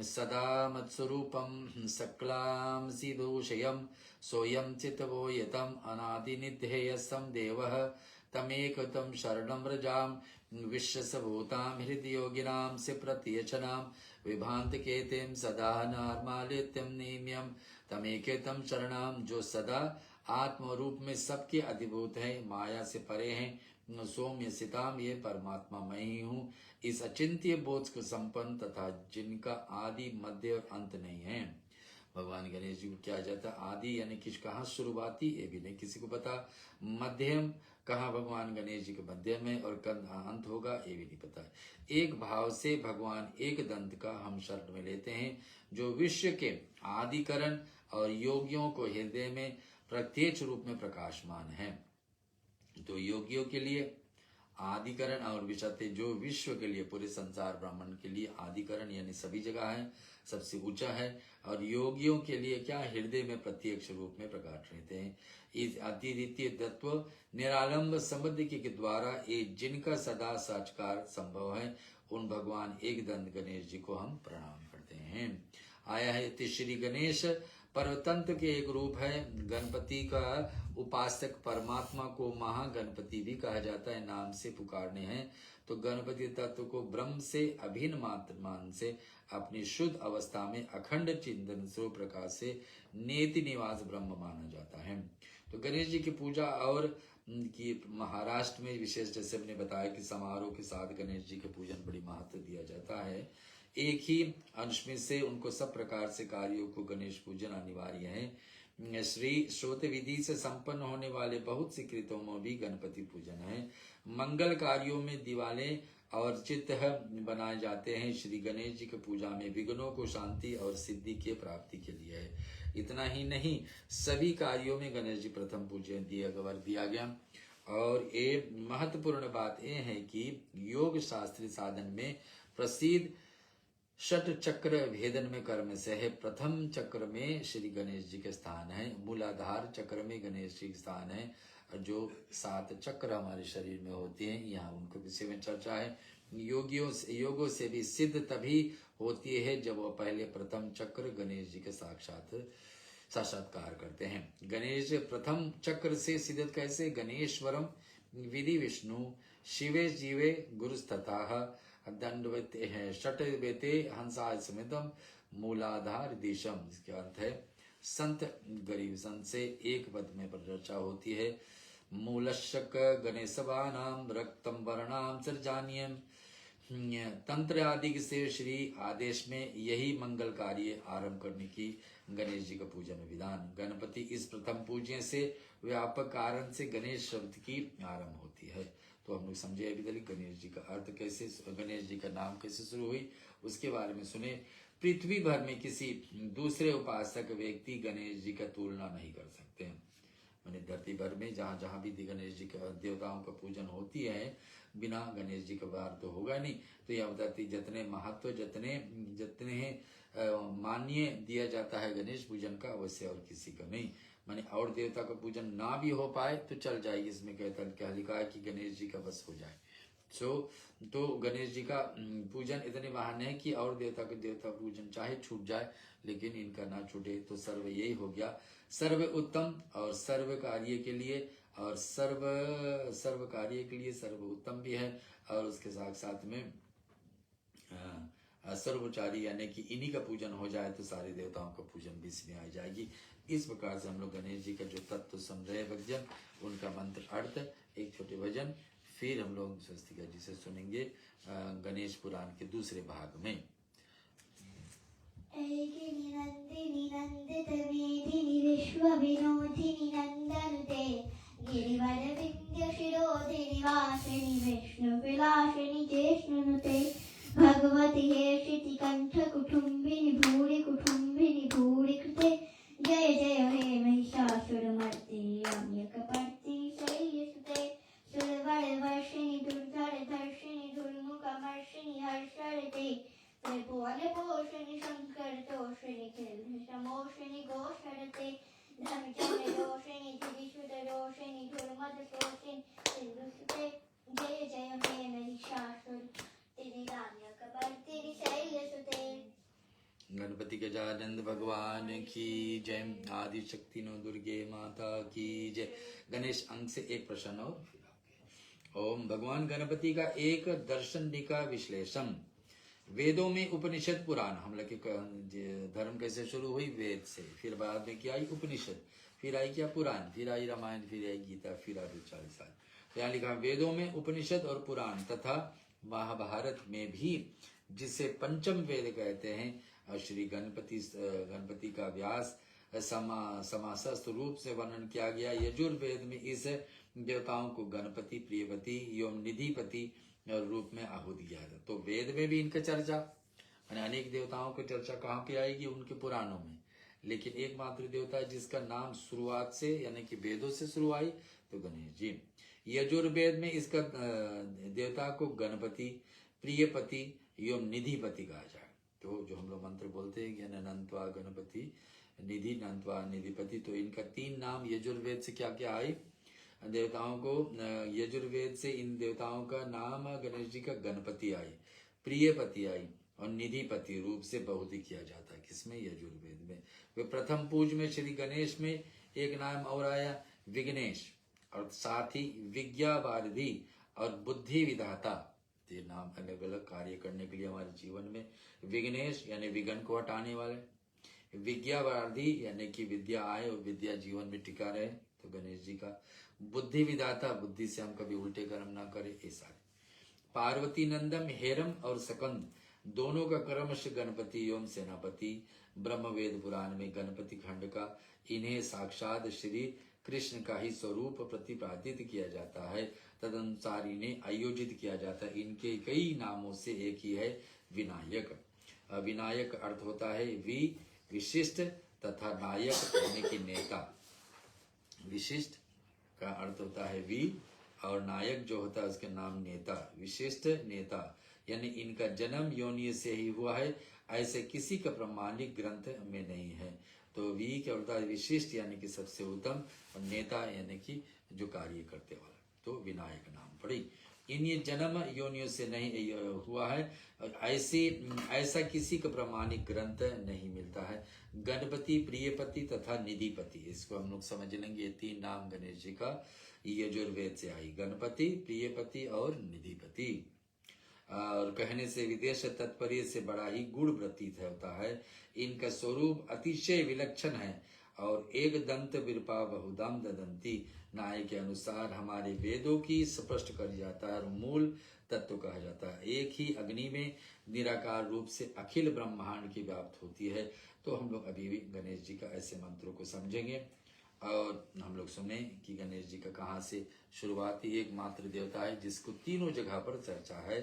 सदा मत्स्वरूपम सक्लाम सीदोषयम सोयम चितवो यतम अनादिनिध्येयसम देवः तमेकतम शरणं व्रजाम विश्वसभूतां हृदयोगिनां से प्रत्यचनाम विभांत केतेम सदा नार्मालित्यम नियम्यम तमेकेतम शरणाम। जो सदा आत्म रूप में सबके अधिभूत है, माया से परे हैं, सौम्य सिताम ये परमात्मा मैं ही हूँ, इस अचिंत्य बोध को संपन्न तथा जिनका आदि मध्य और अंत नहीं है। भगवान गणेश जी को क्या जाता है, आदि यानी कि कहाँ शुरुआती ये भी नहीं किसी को पता, मध्यम कहाँ भगवान गणेश जी के मध्य में और कब अंत होगा ये भी नहीं पता। एक भाव से भगवान एक दंत का हम शरण में लेते हैं, जो विश्व के आदिकरण और योगियों को हृदय में प्रत्यक्ष रूप में प्रकाशमान है। तो योगियों के लिए आदिकरण और विशते जो विश्व के लिए पूरे संसार ब्राह्मण के लिए आदिकरण यानी सभी जगह है, सबसे ऊंचा है, और योगियों के लिए क्या हृदय में प्रत्यक्ष रूप में प्रकाश रहते हैं। इस अद्वितीय तत्व निरालंब संबंध के द्वारा ये जिनका सदा साक्षात्कार संभव है, उन भगवान एक दंत गणेश जी को हम प्रणाम करते हैं। आया है श्री गणेश परतंत्र के एक रूप है। गणपति का उपासक परमात्मा को महागणपति भी कहा जाता है, नाम से पुकारने हैं तो गणपति तत्व को ब्रह्म से अभिन्न मात्र मान से अपनी शुद्ध अवस्था में अखंड चिंतन स्वरूप प्रकाश से नेति निवास ब्रह्म माना जाता है। तो गणेश जी की पूजा और कि महाराष्ट्र में विशेष, जैसे मैंने बताया कि समारोह के साथ गणेश जी के पूजन बड़ी महत्व दिया जाता है। एक ही अंश में से उनको सब प्रकार से कार्यों को गणेश पूजन अनिवार्य है। श्री श्रोत विधि से संपन्न होने वाले बहुत सी कृतों में भी गणपति पूजन है। मंगल कार्यों में दिवाले और चित्त बनाए जाते हैं। श्री गणेश जी की पूजा में विघ्नों को शांति और सिद्धि के प्राप्ति के लिए है। इतना ही नहीं, सभी कार्यों में गणेश जी प्रथम पूजन दिया गया। और एक महत्वपूर्ण बात यह है कि योग शास्त्री साधन में प्रसिद्ध षट चक्र भेदन में कर्म से है। प्रथम चक्र में श्री गणेश जी के स्थान है, मूलाधार चक्र में गणेश जी के स्थान है। जो 7 चक्र हमारे शरीर में होते हैं, यहाँ उनको विषय में चर्चा है। योगों से भी सिद्ध तभी होती है जब वो पहले प्रथम चक्र गणेश जी के साक्षात्कार करते हैं। गणेश प्रथम चक्र से सिद्ध कैसे? गणेश्वरम विधि विष्णु शिवे जीवे गुरुस्तथा दंडवते है षट वेते हंसा समितम मूलाधार दिशम। इसके अर्थ है संत गरीब संत से एक पद में चर्चा होती है। मूलशक गणेशवानाम रक्तम वर्णाम सृजानियम। तंत्र आदि से श्री आदेश में यही मंगल कार्य आरंभ करने की गणेश जी का पूजन विधान। गणपति इस प्रथम पूजन से व्यापक कारण से गणेश शब्द की आरंभ होती है। तो हम लोग समझे अभी तक गणेश जी का अर्थ कैसे, गणेश जी का नाम कैसे शुरू हुई, उसके बारे में सुने। पृथ्वी भर में किसी दूसरे उपासक व्यक्ति गणेश जी का तुलना नहीं कर सकते हैं। मैंने धरती भर में जहाँ जहाँ भी गणेश जी का देवताओं का पूजन होती है, बिना गणेश जी का बार तो होगा नहीं। तो यह बताती जितने महत्व जितने मान्य दिया जाता है गणेश पूजन का, अवश्य और किसी का नहीं। माने और देवता का पूजन ना भी हो पाए तो चल जाए, इसमें क्या लिखा है कि गणेश जी का बस हो जाए। तो गणेश जी का पूजन इतने महान है कि और देवता पूजन चाहे छूट जाए लेकिन इनका ना छूटे। तो सर्व यही हो गया, सर्व उत्तम और सर्व कार्य के लिए, और सर्व कार्य के लिए सर्व उत्तम भी है, और उसके साथ साथ में सर्वोचारी यानी कि इन्हीं का पूजन हो जाए तो सारे देवताओं का पूजन भी इसमें आ जाएगी। इस प्रकार से हम लोग गणेश जी का जो तत्व समझ रहे भजन, उनका मंत्र अर्थ, एक छोटे भजन, फिर हम लोग स्वस्तिका जी से सुनेंगे गणेश पुराण के दूसरे भाग में। ऐगिनि नन्दिनि नन्दित मेदिनि विश्व विनोदिनि नन्दनुते गिरिवर विन्ध्य शिरोधिनि वासिनि विष्णु विलासिनि जेष्णुनुते भगवति हेषिति कंठ कुटुम्बिनि भूरि कुटुम्बिनि भूरि कृते जय जय हे महिषासुरमर्दिनि रम्यकपर्दिनि शैलसुते सुरवरवर्षिणि दुर्धरधर्षिणि दुर्मुखमर्षिणि हर्षरते त्रिभुवनपोषिणि शङ्करतोषिणि खिलमोषिणि घोषरते धर्मचन्द्रदोषिणि धिरिसुतदोषिणि धुर्मदशोषिणि सिन्धुसुते जय जय हे महिषासुरमर्दिनि रम्यकपर्दिनि शैलसुते। गणपति गजानंद भगवान की जय, आदि शक्ति नो दुर्गे माता की जय। गणेश अंक से एक प्रश्न और फिर आपके। ओम भगवान गणपति का एक दर्शनिका विश्लेषण। वेदों में उपनिषद पुराण, हम लोग के धर्म कैसे शुरू हुई? वेद से, फिर बाद में क्या आई? उपनिषद, फिर आई क्या? पुराण, फिर आई रामायण, फिर आई गीता, फिर आई 40 साल। तो यहाँ लिखा वेदों में उपनिषद और पुराण तथा महाभारत में भी, जिसे पंचम वेद कहते हैं, श्री गणपति का व्यास समासस्थ रूप से वर्णन किया गया। यजुर्वेद में इस देवताओं को गणपति, प्रियपति एवं निधिपति रूप में आहूत किया था। तो वेद में भी इनका चर्चा, अनेक देवताओं की चर्चा कहाँ पे आएगी? उनके पुराणों में। लेकिन एकमात्र देवता है जिसका नाम शुरुआत से यानी कि वेदों से शुरू आई, तो गणेश जी। यजुर्वेद में इसका देवता को गणपति, प्रियपति एवं निधिपति कहा जाए। तो जो हम लोग मंत्र बोलते हैं ज्ञान अनंतवा गणपति निधि नंतवा निधिपति, तो इनका 3 नाम यजुर्वेद से क्या क्या आए देवताओं को? यजुर्वेद से इन देवताओं का नाम गणेश जी का गणपति आई, प्रियपति आई और निधिपति रूप से बहुत ही किया जाता है। किसमें? यजुर्वेद में। वे प्रथम पूज में श्री गणेश में एक नाम और आया विघ्नेश, और साथ ही विज्ञावारिधि और बुद्धि विधाता। ये नाम अलग अलग कार्य करने के लिए हमारे जीवन में। विघ्नेश यानी विघ्न को हटाने वाले, विज्ञावारिधि यानी कि विद्या आए और विद्या जीवन में टिका रहे, तो गणेश जी का। बुद्धि विधाता, बुद्धि से हम कभी उल्टे कर्म ना करें, ऐसा। पार्वती नंदन हेरम और सकंद दोनों का क्रमश गणपति एवं सेनापति। ब्रह्मवेद पुराण में गणपति खंड का इन्हें साक्षात श्री कृष्ण का ही स्वरूप प्रतिपादित किया जाता है, तदनुसार इन्हें आयोजित किया जाता है। इनके कई नामों से एक ही है विनायक। विनायक अर्थ होता है विशिष्ट तथा नायक यानी कि नेता। विशिष्ट का अर्थ होता है और नायक जो होता है उसके नाम नेता। विशिष्ट नेता यानी इनका जन्म योनि से ही हुआ है, ऐसे किसी का प्रमाणिक ग्रंथ में नहीं है। तो क्या होता है? विशिष्ट यानी कि सबसे उत्तम, और नेता यानी कि जो कार्य करते वाला, तो विनायक नाम पड़ी। इन ये जन्म योनियों से नहीं हुआ है, ऐसा किसी का प्रमाणिक ग्रंथ नहीं मिलता है। गणपति, प्रियपति तथा निधिपति, इसको हम लोग समझ लेंगे। ये 3 नाम गणेश जी का यजुर्वेद से आई, गणपति, प्रियपति और निधिपति। और कहने से विदेश तात्पर्य से बड़ा ही गुण प्रतीत होता है। इनका स्वरूप अतिशय विलक्षण है और एक दंत विरपा बहुदम ददंती नाय के अनुसार हमारे वेदों की स्पष्ट कर जाता है और मूल तत्व कहा जाता है। एक ही अग्नि में निराकार रूप से अखिल ब्रह्मांड की व्याप्त होती है। तो हम लोग अभी भी गणेश जी का ऐसे मंत्रों को समझेंगे और हम लोग सुने कि गणेश जी का कहाँ से शुरुआती एकमात्र देवता है जिसको तीनों जगह पर चर्चा है।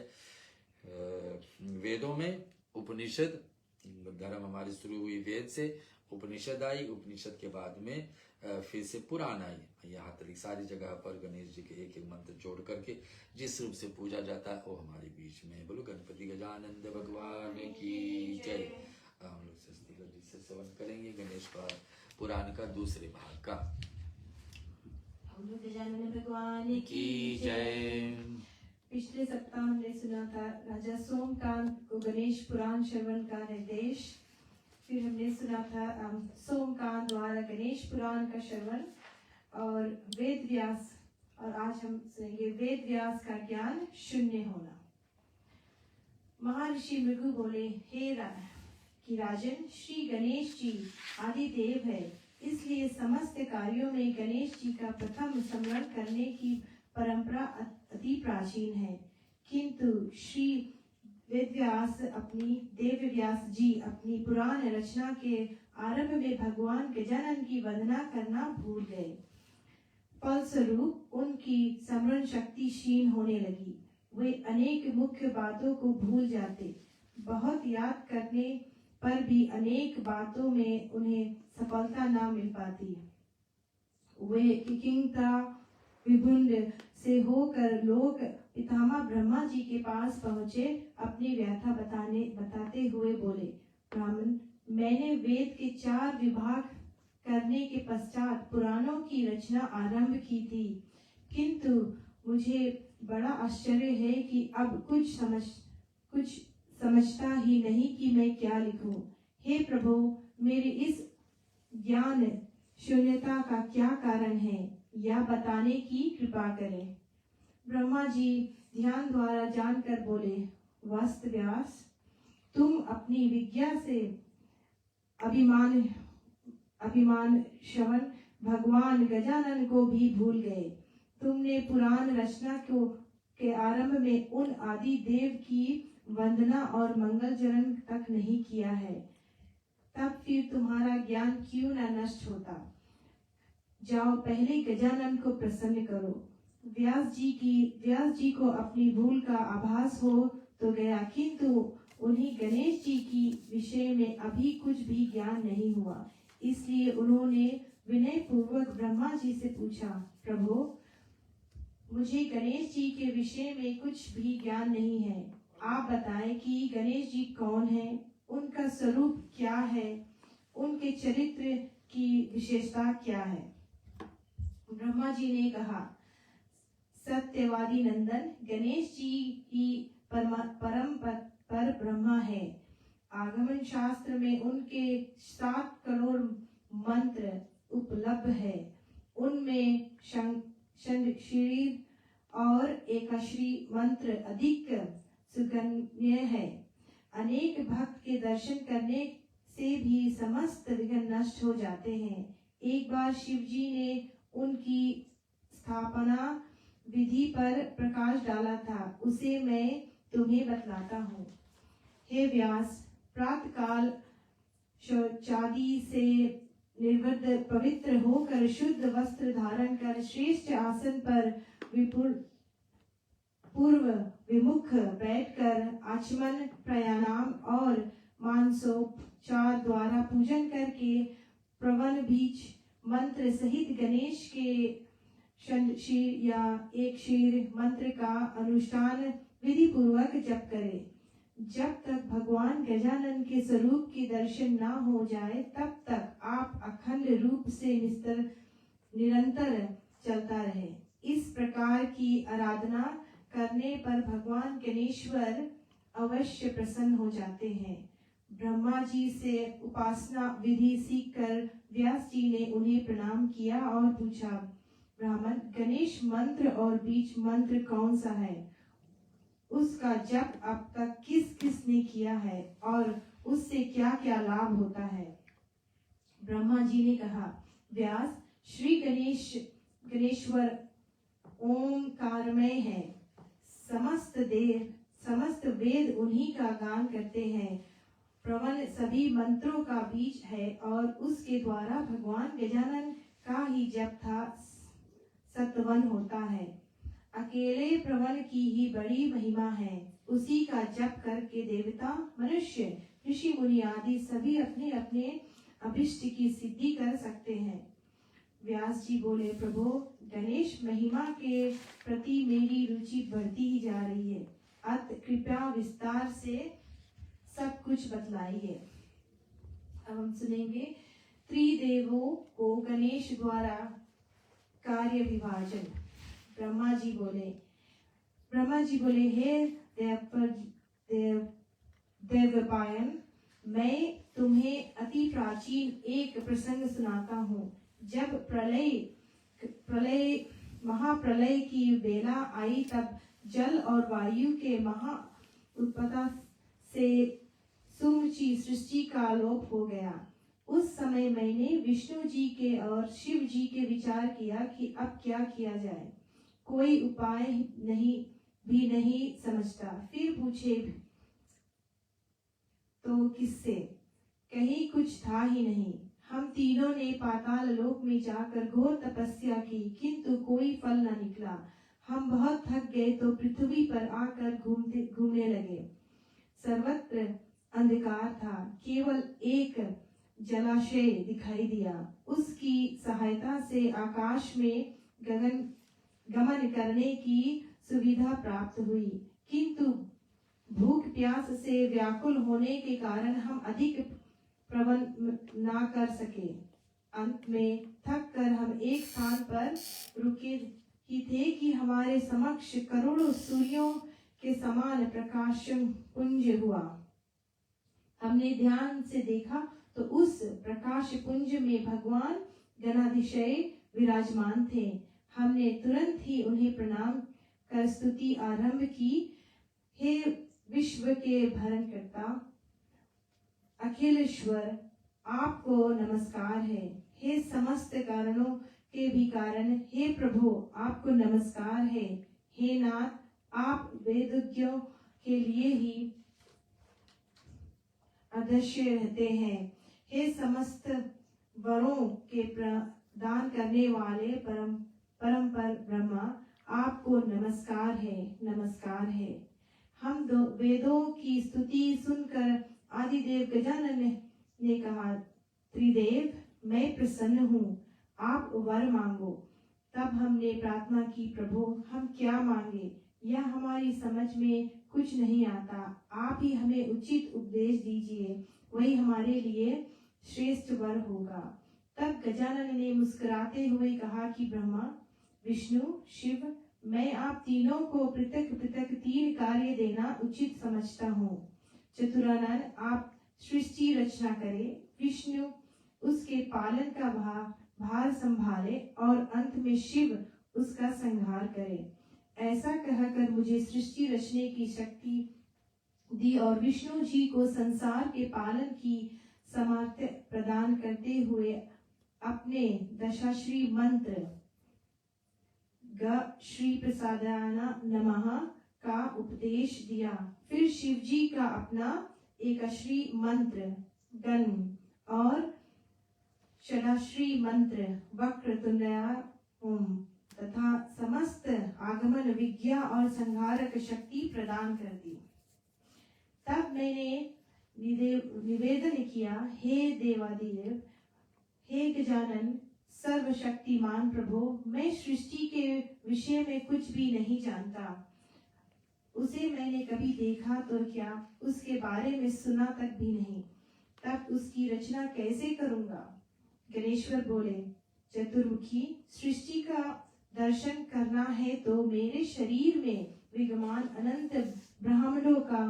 वेदों में, उपनिषद, धर्म हमारी शुरू हुई वेद से, उपनिषद आई, उपनिषद के बाद में फिर से पुराण आई। यहाँ तक सारी जगह पर गणेश जी के एक एक मंत्र जोड़ करके जिस रूप से पूजा जाता है वो हमारे बीच में। बोलो गणपति गजानंद भगवान की जय। हम लोग स्वस्तिका जी से सेवन करेंगे गणेश पुराण का दूसरे भाग का। गजानन भगवान की जय। पिछले सप्ताह हमने सुना था राजा सोमकांत को गणेश पुराण श्रवण का निर्देश। फिर हमने सुना था सोमकांत द्वारा गणेश पुराण का श्रवण और वेद व्यास, और आज हम सुनेंगे वेद व्यास का ज्ञान शून्य होना। महर्षि भृगु बोले, हे कि राजन, श्री गणेश जी आदि देव है, इसलिए समस्त कार्यों में गणेश जी का प्रथम स्मरण करने की परंपरा अति प्राचीन है। किंतु श्री देव व्यास जी अपनी पुराण रचना के आरंभ में भगवान गजानन की वंदना करना भूल गए। फलस्वरूप उनकी स्मरण शक्ति क्षीण होने लगी। वे अनेक मुख्य बातों को भूल जाते। बहुत याद करने पर भी अनेक बातों में उन्हें सफलता न मिल पाती। वे किंकिंता विभुंड से होकर लोक पितामह ब्रह्मा जी के पास पहुँचे। अपनी व्यथा बताते हुए बोले, ब्राह्मण, मैंने वेद के 4 विभाग करने के पश्चात पुराणों की रचना आरंभ की थी, किंतु मुझे बड़ा आश्चर्य है कि अब कुछ समझता ही नहीं कि मैं क्या लिखूं। हे प्रभु, मेरी इस ज्ञान शून्यता का क्या कारण है, यह बताने की कृपा करें। ब्रह्मा जी ध्यान द्वारा जानकर बोले, वस्त व्यास, तुम अपनी विज्ञा से अभिमान श्रवण भगवान गजानन को भी भूल गए। तुमने पुराण रचना के आरंभ में उन आदि देव की वंदना और मंगल चरण तक नहीं किया है। तब फिर तुम्हारा ज्ञान क्यों न नष्ट होता। जाओ, पहले गजानन को प्रसन्न करो। व्यास जी को अपनी भूल का आभास हो तो गया, किंतु उन्हें गणेश जी की विषय में अभी कुछ भी ज्ञान नहीं हुआ। इसलिए उन्होंने विनय पूर्वक ब्रह्मा जी से पूछा, प्रभु, मुझे गणेश जी के विषय में कुछ भी ज्ञान नहीं है। आप बताएं कि गणेश जी कौन है, उनका स्वरूप क्या है, उनके चरित्र की विशेषता क्या है। ब्रह्मा जी ने कहा, सत्यवादी नंदन, गणेश जी ही परम पर ब्रह्मा है। आगमन शास्त्र में उनके 7 करोड़ मंत्र उपलब्ध है। उनमें षंडशील और एकाश्री मंत्र अधिक सुगम्य है। अनेक भक्त के दर्शन करने से भी समस्त विघ्न नष्ट हो जाते हैं। एक बार शिव जी ने उनकी स्थापना विधि पर प्रकाश डाला था, उसे मैं तुम्हें बतलाता हूँ। हे व्यास, प्रातःकाल शौचादि से निर्वृत्त पवित्र होकर शुद्ध वस्त्र धारण कर श्रेष्ठ आसन पर पूर्व विमुख बैठकर आचमन, प्राणायाम और मानसोपचार द्वारा पूजन करके प्रवन बीज मंत्र सहित गणेश के षंडशील या एक शीर मंत्र का अनुष्ठान विधि पूर्वक जप करे। जब तक भगवान गजानन के स्वरूप के दर्शन न हो जाए, तब तक आप अखंड रूप से निरंतर चलता रहे। इस प्रकार की आराधना करने पर भगवान गणेश्वर अवश्य प्रसन्न हो जाते हैं। ब्रह्मा जी से उपासना विधि सीखकर व्यास जी ने उन्हें प्रणाम किया और पूछा, ब्राह्मण, गणेश मंत्र और बीज मंत्र कौन सा है? उसका जप अब तक किस किस ने किया है और उससे क्या क्या लाभ होता है? ब्रह्मा जी ने कहा, व्यास, श्री गणेश्वर ओंकारमय है। समस्त वेद उन्हीं का गान करते हैं। प्रवन सभी मंत्रों का बीज है और उसके द्वारा भगवान गजानन का ही जप था सत्वन होता है। अकेले प्रवन की ही बड़ी महिमा है। उसी का जप करके देवता, मनुष्य, ऋषि मुनि आदि सभी अपने अपने अभिष्ट की सिद्धि कर सकते हैं। व्यास जी बोले, प्रभु, गणेश महिमा के प्रति मेरी रुचि बढ़ती ही जा रही है। अतः कृपया विस्तार से सब कुछ बतलाइए। अब हम सुनेंगे त्रिदेवों को गणेश द्वारा कार्य विभाजन। ब्रह्मा जी बोले, ब्रह्मा जी बोले, हे देवपायन, मैं तुम्हें अति प्राचीन एक प्रसंग सुनाता हूँ। जब प्रलय महाप्रलय की बेला आई, तब जल और वायु के महा उत्पत्ति से समूची सृष्टि का लोप हो गया। उस समय मैंने विष्णु जी के और शिव जी के विचार किया कि अब क्या किया जाए। कोई उपाय नहीं समझता। फिर पूछे तो किससे? कहीं कुछ था ही नहीं। हम तीनों ने पाताल लोक में जाकर घोर तपस्या की, किंतु कोई फल न निकला। हम बहुत थक गए तो पृथ्वी पर आकर घूमने लगे। सर्वत्र अंधकार था, केवल एक जलाशय दिखाई दिया। उसकी सहायता से आकाश में गमन करने की सुविधा प्राप्त हुई, किंतु भूख प्यास से व्याकुल होने के कारण हम अधिक प्रबंध ना कर सके। अंत में थक कर हम एक स्थान पर रुके ही थे कि हमारे समक्ष करोड़ों सूर्यों के समान प्रकाश पुंज हुआ। हमने ध्यान से देखा तो उस प्रकाश पुंज में भगवान गणाधिशय विराजमान थे। हमने तुरंत ही उन्हें प्रणाम कर स्तुति आरंभ की। हे विश्व के भरणकर्ता अखिलेश्वर, आपको नमस्कार है। हे समस्त कारणों के भी कारण, हे प्रभु, आपको नमस्कार है। हे नाथ, आप वेदज्ञों के लिए ही अदृश्य रहते हैं। हे समस्त वरों के प्रदान करने वाले परम पर ब्रह्मा, आपको नमस्कार है, नमस्कार है। हम वेदों की स्तुति सुनकर आदिदेव गजानन ने कहा, त्रिदेव, मैं प्रसन्न हूँ, आप वर मांगो। तब हमने प्रार्थना की, प्रभु, हम क्या मांगे? यह हमारी समझ में कुछ नहीं आता। आप ही हमें उचित उपदेश दीजिए, वही हमारे लिए श्रेष्ठ वर होगा। तब गजानन ने मुस्कुराते हुए कहा कि ब्रह्मा, विष्णु, शिव, मैं आप तीनों को पृथक पृथक 3 कार्य देना उचित समझता हूँ। चतुरानन, आप सृष्टि रचना करें, विष्णु उसके पालन का भार संभाले और अंत में शिव उसका संहार करे। ऐसा कहकर मुझे सृष्टि रचने की शक्ति दी और विष्णु जी को संसार के पालन की सामर्थ्य प्रदान करते हुए अपने दशाश्री मंत्र ग श्री प्रसादाना नमः का उपदेश दिया। फिर शिव जी का अपना एकाश्री मंत्र गण और षडाश्री मंत्र वक्रतुंडया ओम तथा समस्त आगमन विज्ञा और संहारक शक्ति प्रदान कर दी। तब मैंने निवेदन किया, हे देवादिदेव, हे गजानन, सर्वशक्तिमान प्रभु, मैं सृष्टि के विषय में कुछ भी नहीं जानता। उसे मैंने कभी देखा तो क्या, उसके बारे में सुना तक भी नहीं। तब उसकी रचना कैसे करूंगा? गणेश्वर बोले, चतुर्मुखी, सृष्टि का दर्शन करना है तो मेरे शरीर में विद्यमान अनंत ब्रह्मांडों का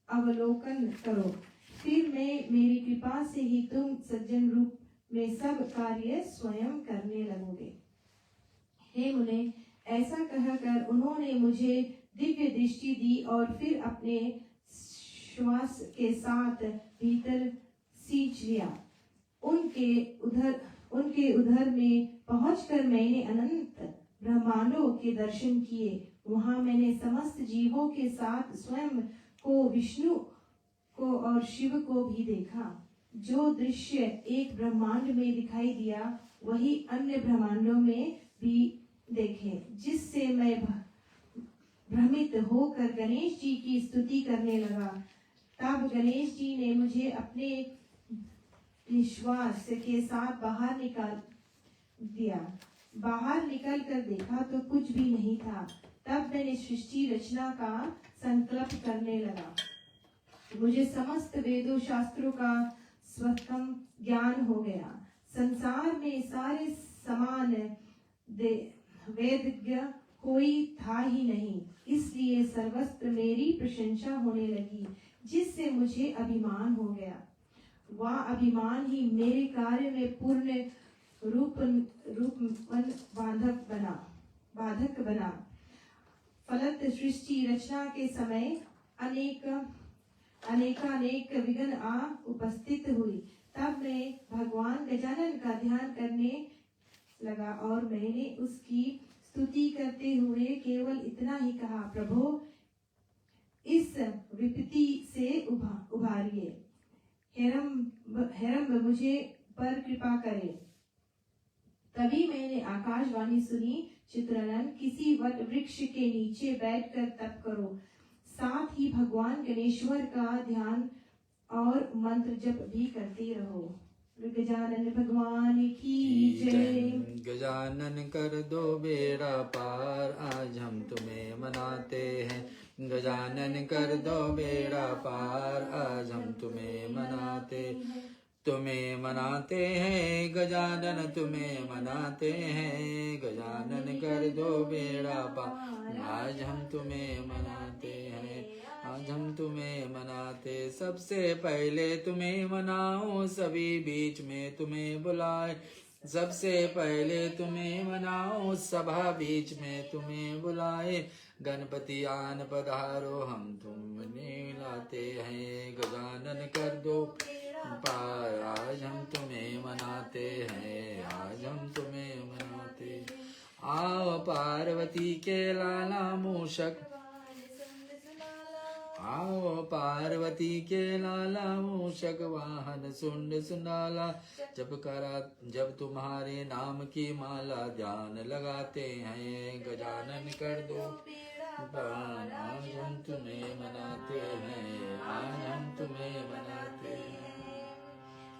अवलोकन करो। फिर मेरी कृपा से ही तुम सज्जन रूप में सब कार्य स्वयं करने लगोगे। हे मुने, ऐसा कहकर उन्होंने मुझे दिव्य दृष्टि दी और फिर अपने श्वास के साथ भीतर सींच लिया। उनके उधर में पहुंचकर मैंने अनंत ब्रह्मांडों के दर्शन किए। वहां मैंने समस्त जीवों के साथ स्वयं को, विष्णु को और शिव को भी देखा। जो दृश्य एक ब्रह्मांड में दिखाई दिया, वही अन्य ब्रह्मांडों में भी देखे, जिससे मैं भ्रमित होकर गणेश जी की स्तुति करने लगा। तब गणेश जी ने मुझे अपने विश्वास के साथ बाहर निकाल दिया। बाहर निकल कर देखा तो कुछ भी नहीं था। तब मैंने सृष्टि रचना का संकल्प करने लगा। मुझे समस्त वेदों शास्त्रों का स्वतम ज्ञान हो गया। संसार में सारे समान वेदज्ञ कोई था ही नहीं, इसलिए सर्वत्र मेरी प्रशंसा होने लगी, जिससे मुझे अभिमान हो गया। वह अभिमान ही मेरे कार्य में पूर्ण रूपन बाधक बना। फलत सृष्टि रचना के समय अनेक विघ्न आ उपस्थित हुई। तब मैं भगवान गजानन का ध्यान करने लगा और मैंने उसकी स्तुति करते हुए केवल इतना ही कहा, प्रभु इस विपत्ति से उभारिए, हेरम मुझे पर कृपा करे। तभी मैंने आकाशवाणी सुनी, चित्रनयन किसी वट वृक्ष के नीचे बैठकर तप करो, साथ ही भगवान गणेश्वर का ध्यान और मंत्र जप भी करते रहो। गजानन भगवान की जय। गजानन कर दो बेड़ा पार, आज हम तुम्हें मनाते हैं। गजानन कर दो बेड़ा पार, आज हम तुम्हें मनाते हैं। गजानन तुम्हें मनाते हैं। गजानन कर दो बेड़ा पार, आज हम तुम्हें मनाते हैं। आज हम तुम्हें मनाते, सबसे पहले तुम्हें मनाओ, सभी बीच में तुम्हें बुलाए। सबसे पहले तुम्हें मनाओ, सभा बीच में तुम्हें बुलाए। गणपति आन पधारो, हम तुम्हें लाते हैं। गजानन कर दो पार, आज हम तुम्हें मनाते हैं। आज हम तुम्हें मनाते। आओ पार्वती के लाला मूषक, आओ पार्वती के लाला मूषक वाहन सुंड सुंडाला। जब तुम्हारे नाम की माला ध्यान लगाते हैं। गजानन कर दो पार, आज हम तुम्हें मनाते हैं। आज हम तुम्हें मनाते हैं।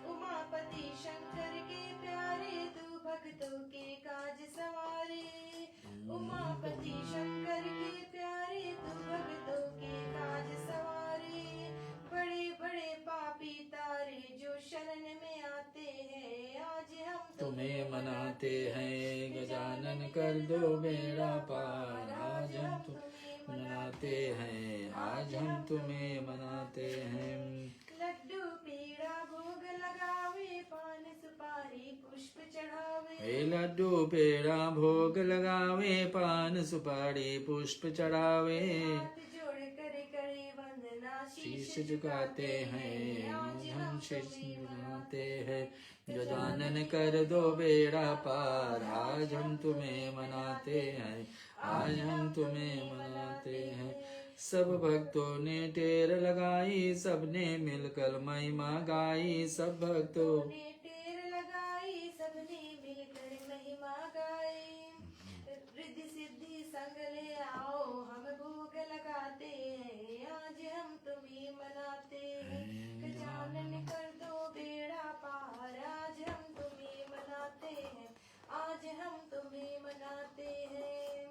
उमापति शंकर के प्यारे, तू भक्तों के काज सवारे। उमापति शंकर के प्यारे, तू भक्तों के काज सवारे। बड़े बड़े पापी तारे जो शरण में आते हैं, आज हम तुम्हें मनाते हैं। गजानन कर दो बेड़ा पार, आज हम तुम्हें मनाते हैं। आज हम तुम्हें मनाते हैं। लड्डू पेड़ा भोग लगावे, पान सुपारी पुष्प चढ़ावे। हे लड्डू पेड़ा भोग लगावे, पान सुपारी पुष्प चढ़ावे। हाथ जोड़ कर करे वंदना, शीश झुकाते हैं। आज हम शीश झुकाते हैं। गजानन कर दो बेड़ा पार, आज हम तुम्हें मनाते हैं। आज हम तुम्हें मनाते हैं। सब भक्तों ने टेर लगाई, सबने मिलकर महिमा गाई। सब भक्तों ने टेर लगाई, सबने मिलकर महिमा गाई। रिद्धि सिद्धि संग ले आओ, हम भोग लगाते हैं। आज हम तुम्हें मनाते हैं। गजानन कर दो बेड़ा पार, आज हम तुम्हें मनाते हैं। आज हम तुम्हें मनाते हैं।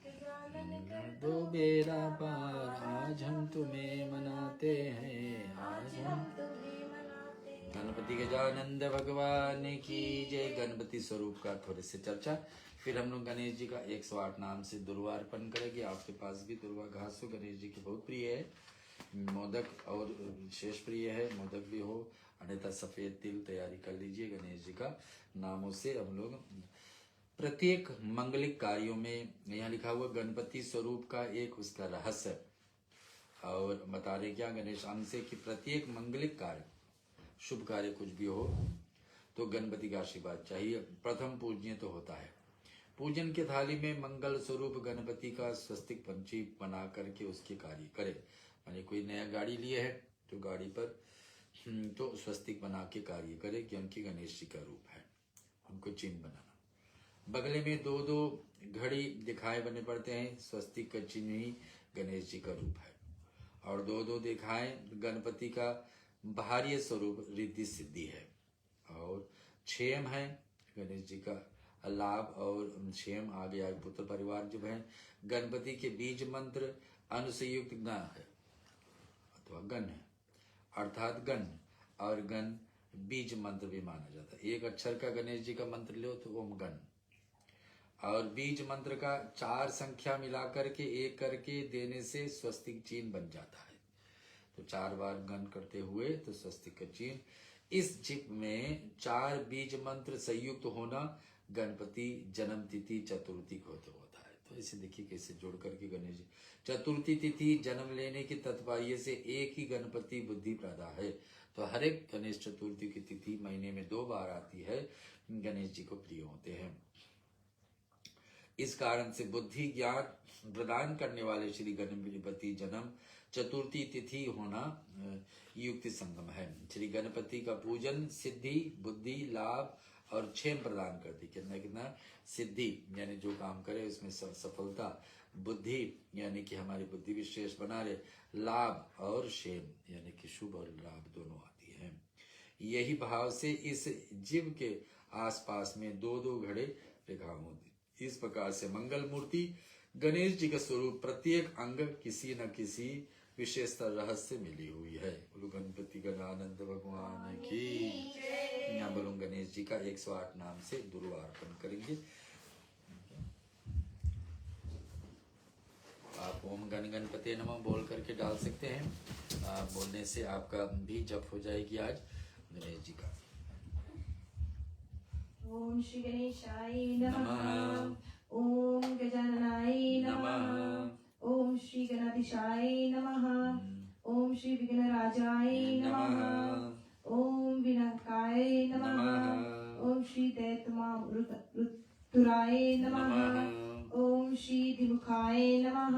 गजानन कर दो बेड़ा पार, आज हम तुम्हें मनाते हैं। आज हम तुम्हें मनाते हैं। गणपति गजानंद भगवान की जय। गणपति स्वरूप का थोड़े से चर्चा, फिर हम लोग गणेश जी का 108 नाम से दुर्वा अर्पण करेंगे। आपके पास भी दुर्वा घास हो, गणेश जी की बहुत प्रिय है। मोदक और विशेष प्रिय है, मोदक भी हो, अन्यथा सफेद तिल तैयारी कर लीजिए। गणेश जी का नामों से हम लोग प्रत्येक मंगलिक कार्यों में, यहाँ लिखा हुआ गणपति स्वरूप का एक उसका रहस्य, और बता रहे क्या गणेश अंग से कि प्रत्येक मंगलिक कार्य, शुभ कार्य कुछ भी हो तो गणपति का आशीर्वाद चाहिए। प्रथम पूजनीय तो होता है। पूजन के थाली में मंगल स्वरूप गणपति का स्वस्तिक पंची बना करके उसके कार्य करे। माने कोई नया गाड़ी लिए है तो गाड़ी पर तो स्वस्तिक बना के कार्य करे, क्योंकि गणेश जी का रूप है, उनको चिन्ह बनाना। बगले में दो दो घड़ी दिखाए बने पड़ते हैं, स्वस्तिक का चिन्ह ही गणेश जी का रूप है। और दो दो दिखाए गणपति का बाहरी स्वरूप रिद्धि सिद्धि है। और क्षेम है गणेश जी का लाभ, और क्षेम आ गया पुत्र परिवार जो है। गणपति के बीज मंत्र अनुसयुक्त गण है अथवा गण है, अर्थात गण, और गण बीज मंत्र भी माना जाता है। एक अक्षर का गणेश जी का मंत्र लो तो ओम गण, और बीज मंत्र का 4 संख्या मिलाकर के 1 करके देने से स्वस्तिक चिन्ह बन जाता है। तो 4 बार गण करते हुए तो स्वस्तिक का चिन्ह। इस जिप में 4 बीज मंत्र संयुक्त होना गणपति जन्म तिथि चतुर्थी को होता है। तो इसे देखिए कैसे जोड़ करके गणेश जी चतुर्थी तिथि जन्म लेने की तत्पर्य से एक ही गणपति बुद्धि प्रदा है। तो हर एक गणेश चतुर्थी की तिथि महीने में 2 बार आती है, गणेश जी को प्रिय होते हैं। इस कारण से बुद्धि ज्ञान प्रदान करने वाले श्री गणपति जन्म चतुर्थी तिथि होना युक्ति संगम है। श्री गणपति का पूजन सिद्धि, बुद्धि, लाभ और क्षेम प्रदान करती। कितना सिद्धि यानी जो काम करे उसमें सफलता, बुद्धि यानी कि हमारी बुद्धि विशेष बना रहे, लाभ और क्षेम यानी कि शुभ और लाभ दोनों आती है। यही भाव से इस जीव के आसपास में 2-2 घड़े रेखा होती। इस प्रकार से मंगल मूर्ति गणेश जी का स्वरूप प्रत्येक अंग किसी न किसी विशेषता रहस्य मिली हुई है। बोलो गणपति गणानंद भगवान की। यहाँ बोलो गणेश जी का 108 नाम से दुर्वार्पण करेंगे। आप ओम गण गणपति नमः बोल करके डाल सकते हैं। बोलने से आपका भी जप हो जाएगी आज गणेश जी का। ओम श्री गणेशाय नमः। ओम गजाननाय नमः। ओम श्री गणाधीशाय नमः। ओम श्री विघ्नराजाय नमः। ओम विनायकाय नमः। ओम श्री दैत्यमारुतुराय नमः। ओम श्री द्विमुखाय नमः।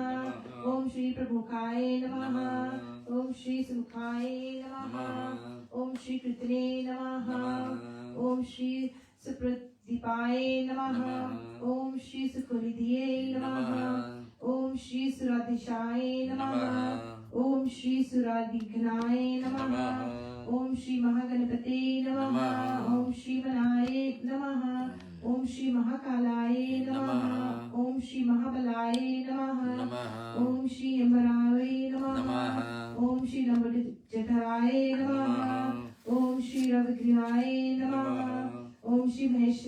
ओम श्री प्रमुखाय नमः। ओम श्री सुमुखाय नमः। ओम श्री कृतने नमः। ओम श्री सुप्रदीपाय नमः। ओम श्री सुखनिधिये नमः। ओम श्री सुराधीशाय नमः। ओम श्री सुराधिघ्नाय नमः। ओम श्री महागणपते नमः। ओम श्री मनाय नमः। ओम श्री महाकालाय नमः। ओम श्री महाबलाय नमः। ओम श्री अम्बराय नमः। ओम श्री लंबोदराय नमः। ओम श्री रविग्रहाय नमः। ओम श्री महेश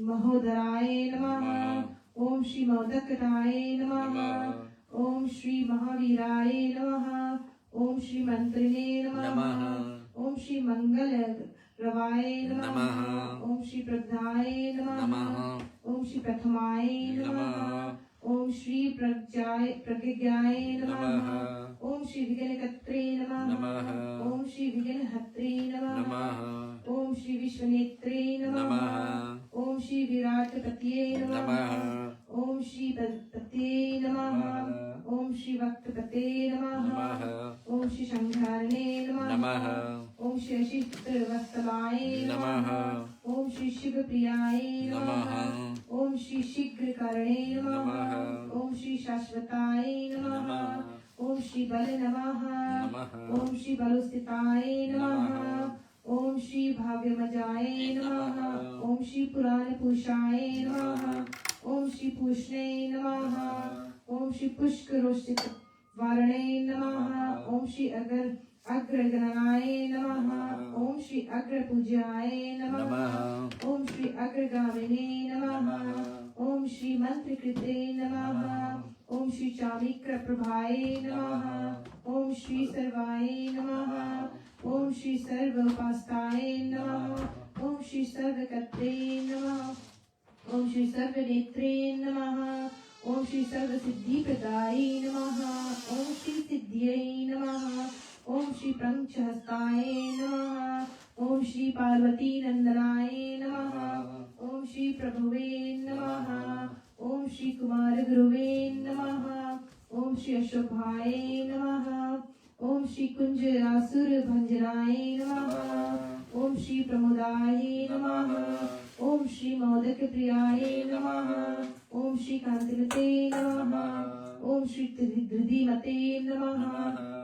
महोदराय नमः। ओम श्री मोदकराय नमः। ओम श्री महावीराय नमः। ओम श्री मंत्रिणे नमः। ओम श्री मंगल रवाय नमः। ओम श्री प्रज्ञाय नमः। ओम श्री प्रथमाय नमः। ओम श्री प्रज्ञाय नमः। ओम श्री विघ्नकर्त्रे नमः। ओम श्री विघ्नहत्रे नमः। ओम श्री विश्वनेत्रे नमः। ओम श्री विराटपतये नमः। ओम श्री पतये नमः। ओम श्री वक्त्रपते नमः। ओम श्री शंकरणे नमः। ओम श्री अशिष्टवत्सलाय नमः। ओम श्री शिवप्रियाय नमः। ओम श्री शीघ्रकरणे नमः। ओम श्री शाश्वताय नमः। ओम श्री बल नमः। ओम श्री बलस्थिताय नमः। ओम श्री भाव्यमजाय नमः। ओम श्री पुराण पुरुषाय नमः। ओम श्री पूषणे नमः। ओम श्री पुष्करोष्टित वारणे नमः। ओम श्री अग्रगणाय नमः। ओम श्री अग्रपूज्याय नमः। ओम श्री अग्रगामिने नमः। ओम श्री मंत्रकृते नमः। ओम श्री चामिक्र प्रभाय नमः। ओम श्री सर्वाय नमः। ओम श्री सर्वोपास्ताय नमः। ओम श्री सर्वकर्त्रे नमः। ओम श्री सर्वनेत्रे नमः। ओम श्री सर्वसिद्धिप्रदाय नमः। ओम श्री सिद्धियै नमः। ओम श्री पंचहस्ताय नमः। ओम श्री पार्वती नंदनाय नमः। ओम श्री प्रभुवे नमः। ओम श्री कुमार गुरुवे नमः। ओम श्री अशोभाय नमः। ओम श्री कुंजरासुर भंजनाय नमः। ओम श्री प्रमोदाय नमः। ओम श्री मोदक प्रियाय नमः। ओम श्री कांतिमते नमः। ओम श्री धृतिमते नमः।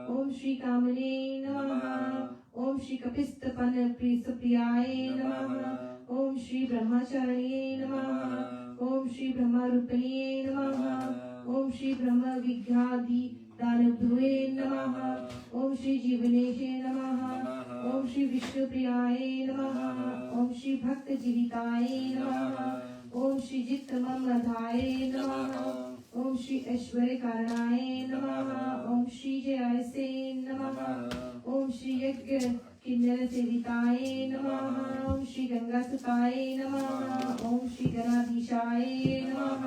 ओम श्री कामने नमः। ओम श्री कपिस्तपन प्रियाय नमः। ओम श्री ब्रह्मचारिणे नमः। ओम श्री ब्रह्मरूपिणे नमः। ओम श्री ब्रह्म विज्ञादि दानवधुवे नमः। ओम श्री जीवनेशे नमः। ओम श्री विष्णुप्रियाय नमः। ओम श्री भक्त जीविताय नमः। ओम श्री जित तममधाय नमः। ओम श्री ऐश्वर्य कारणाय नमः। ओम श्री जयासे नमः। ओम श्री यज्ञ किन्नर सेविताय नमः। ओम श्री गंगा सुताय नमः। ओम श्री गणाधीशाय नमः।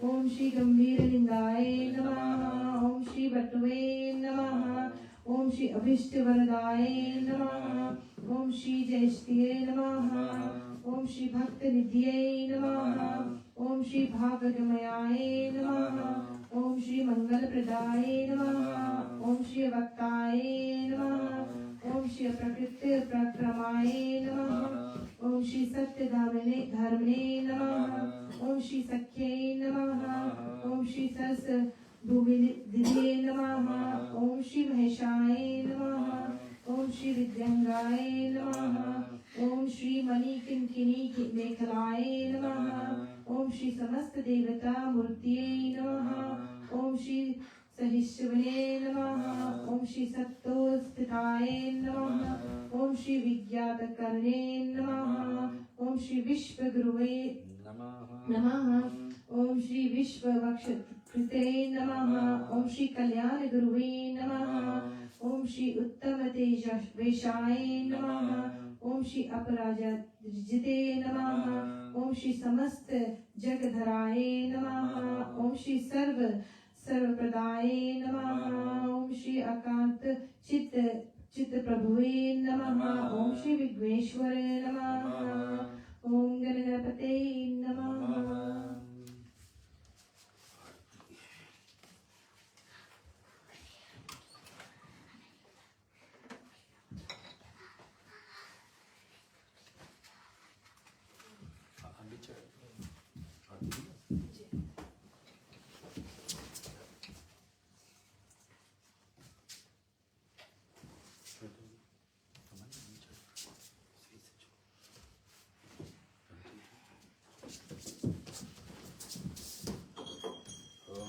ओम श्री गंभीर लिंगाय नमः। ओम श्री बटवे नमः। ओम श्री अभिष्ट वरदाय नमः। ओम श्री जयष्टिये नमः। ओम श्री भक्त निधिये नमः। ओम श्री भागगमयाय नमः। ओम श्री मंगल प्रदाय नमः। ओम श्री वक्ताय नमः। ओम श्री प्रकृत प्रक्रमाय नमः। ओम श्री सत्य धर्मणे नमः। ओम श्री सख्ये नमः। ओम श्री सरस भूमिदिदे नमः। ओम श्री महेशाय नमः। ओम श्री विद्यंगाय नमः। ओम श्री मणि किंकिनी मेखलाय नमः। ओम श्री समस्त देवता मूर्तिये नमः। ओम श्री सहिष्णुवने नमः। ओम श्री सत्तोस्थिताय नमः। ओम श्री विज्ञातकर्णे नमः। ओम श्री विश्वगुरुवे नमः। ओम श्री विश्ववक्षकृते नमः। ओम श्री कल्याण गुरुवे नमः। ओम श्री उत्तम तेजवेशाय नमः। ओम श्री अपराजिते नमः। ओम श्री समस्त जगधराय नमः। ओम श्री सर्वप्रदाय नमः। ओम श्री अकांत चित्त प्रभुवे नमः। ओम श्री विघ्नेश्वर नमः। ओम गणपते नमः।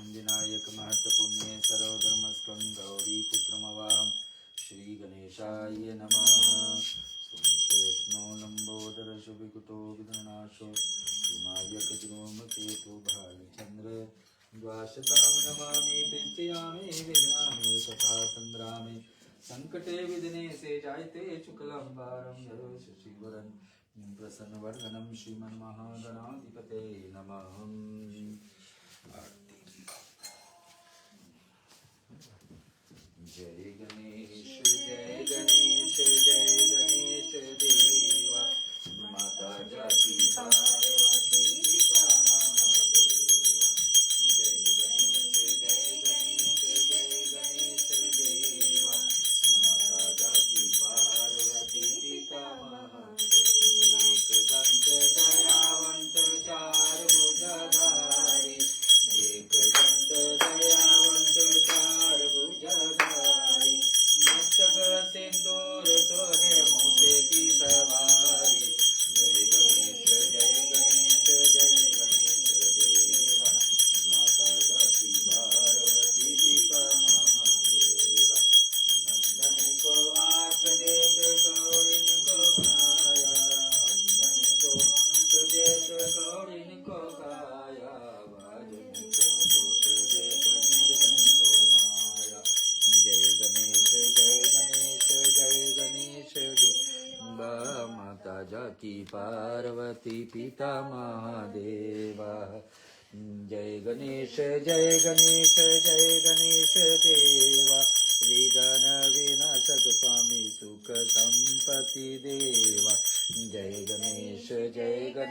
विनायक महत्वपुण्ये सर्वधर्मस्कं गौरी पुत्रमवाहं श्री गणेशाय नमः। सुमुखेष्णो लंबोदर शुभिकुतो विघ्ननाशो हिमालयकज्रोमकेतु भालचंद्र द्वाशतां नमामि तृतीयामे विघ्नामे तथा संग्रामे संकटे विघ्ने से जायते शुक्लंबारं शशिवरन् प्रसन्नवदनं श्रीमन्महागणाधिपते नमः। जय गणेश जय गणेश देवा माता जाति पार्वती पिता महादेवा। जय गणेश देवा माता जाति पार्वती पिता महादेवा। एक दंत दयावंत चार भुजधारी। एक दंत दयावंत चार भुजधारी। मस्तक सिंदूर तो है मोसे की सवारी। जय गणेश देवा माता जाति पार्वती पिता महादेवा। नंदन को आंख देत कौड़िन को खाया। अंधन को देत कौड़िन को खाया। बाजन को दोष देत निर्धन को माया। जय गणेश देवा माता जाकी पार्वती पिता महादेवा। जय गणेश देवा विघ्न विनाशक स्वामी सुख संपत्ति देवा। जय गणेश देवा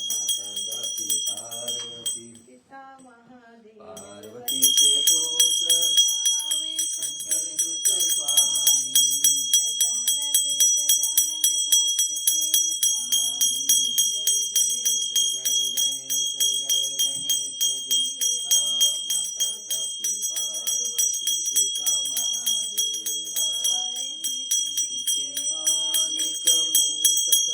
माता जाकी पार्वती पार्वती के पुत्र शंकर सुत स्वामी। मालिक मूषक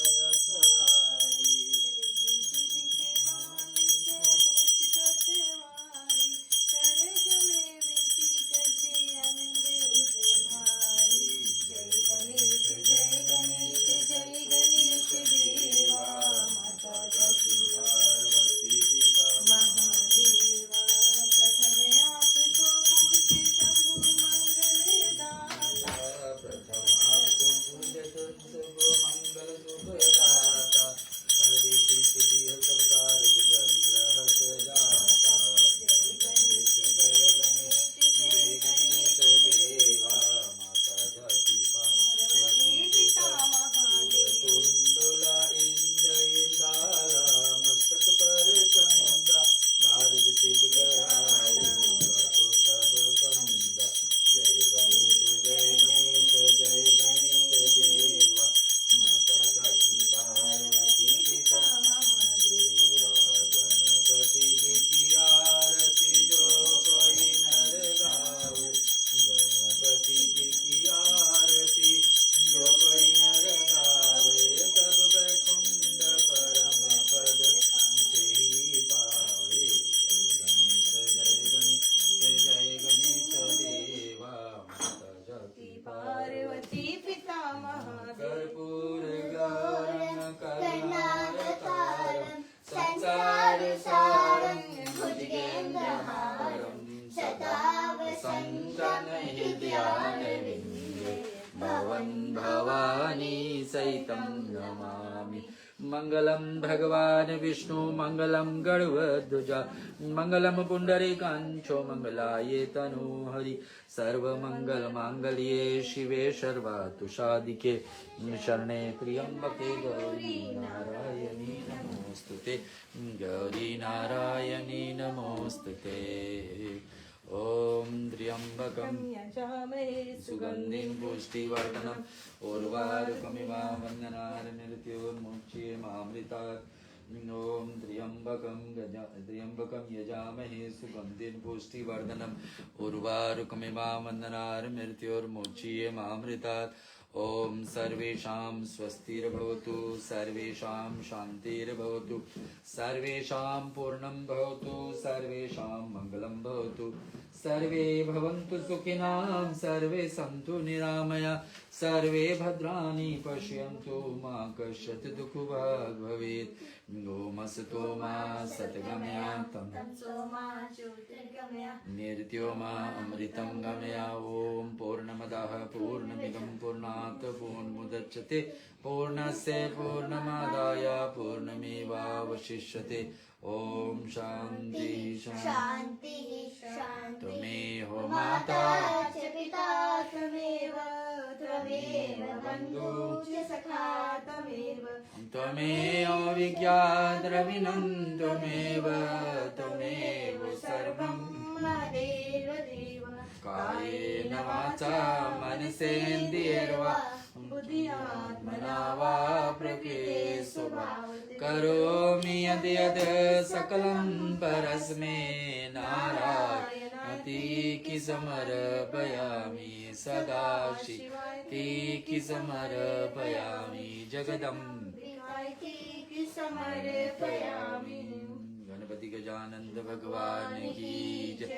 नमामि। मंगलम भगवान विष्णु मंगलम गणध्वज मंगलम पुंडरीकांचो मंगलाये तनु हरि सर्वमंगल मांगल्ये शिवे सर्वातु साधिके शरणे त्र्यंबके गौरी नारायणी नमोस्तुते गौरी नारायणी नमोस्तुते ओम त्र्यंबकं यजामहे सुगंधिं पुष्टिवर्धनम् उर्वारुकमिव वन्दनार्मृत्योर्मुच्येमामृतात् ओम त्र्यंबकं यजामहे सुगंधिं पुष्टिवर्धनम् उर्वारुकमिव वन्दनार्मृत्योर्मुच्येमामृतात् ओम सर्वेषां स्वस्तिर्भवतु सर्वेषां शान्तिर्भवतु सर्वेषां पूर्णं भवतु सर्वेषां मङ्गलं भवतु सर्वे भवन्तु सुखिनां सर्वे सन्तु निरामया सर्वे भद्राणि पश्यन्तु मा कश्चित् दुःखभाग् भवेत् ॐ असतो मा सद्गमया तं निर्त्योमा अमृतं गमया ॐ पूर्णमदः पूर्णमिदं पूर्णात् पूर्णमुदच्यते पूर्णस्य पूर्णमादाय पूर्णमेवावशिष्यते ॐ शान्ति शान्ति शान्ति त्वमेव माता च पिता त्वमेव त्वमेव बन्धु च सखा त्वमेव विज्ञाद्रविणं त्वमेव सर्वं देव देव कायेन वाचा मनसेन्द्रियैर्वा बुद्ध्यात्मना वा प्रकृते स्वभावतः करोमि यद्यद् सकलं परस्मै नारायणाति समर्पयामि सदा शिवाय समर्पयामि जगदम्बिकायै समर्पयामि गणपति गजानंद भगवान की जय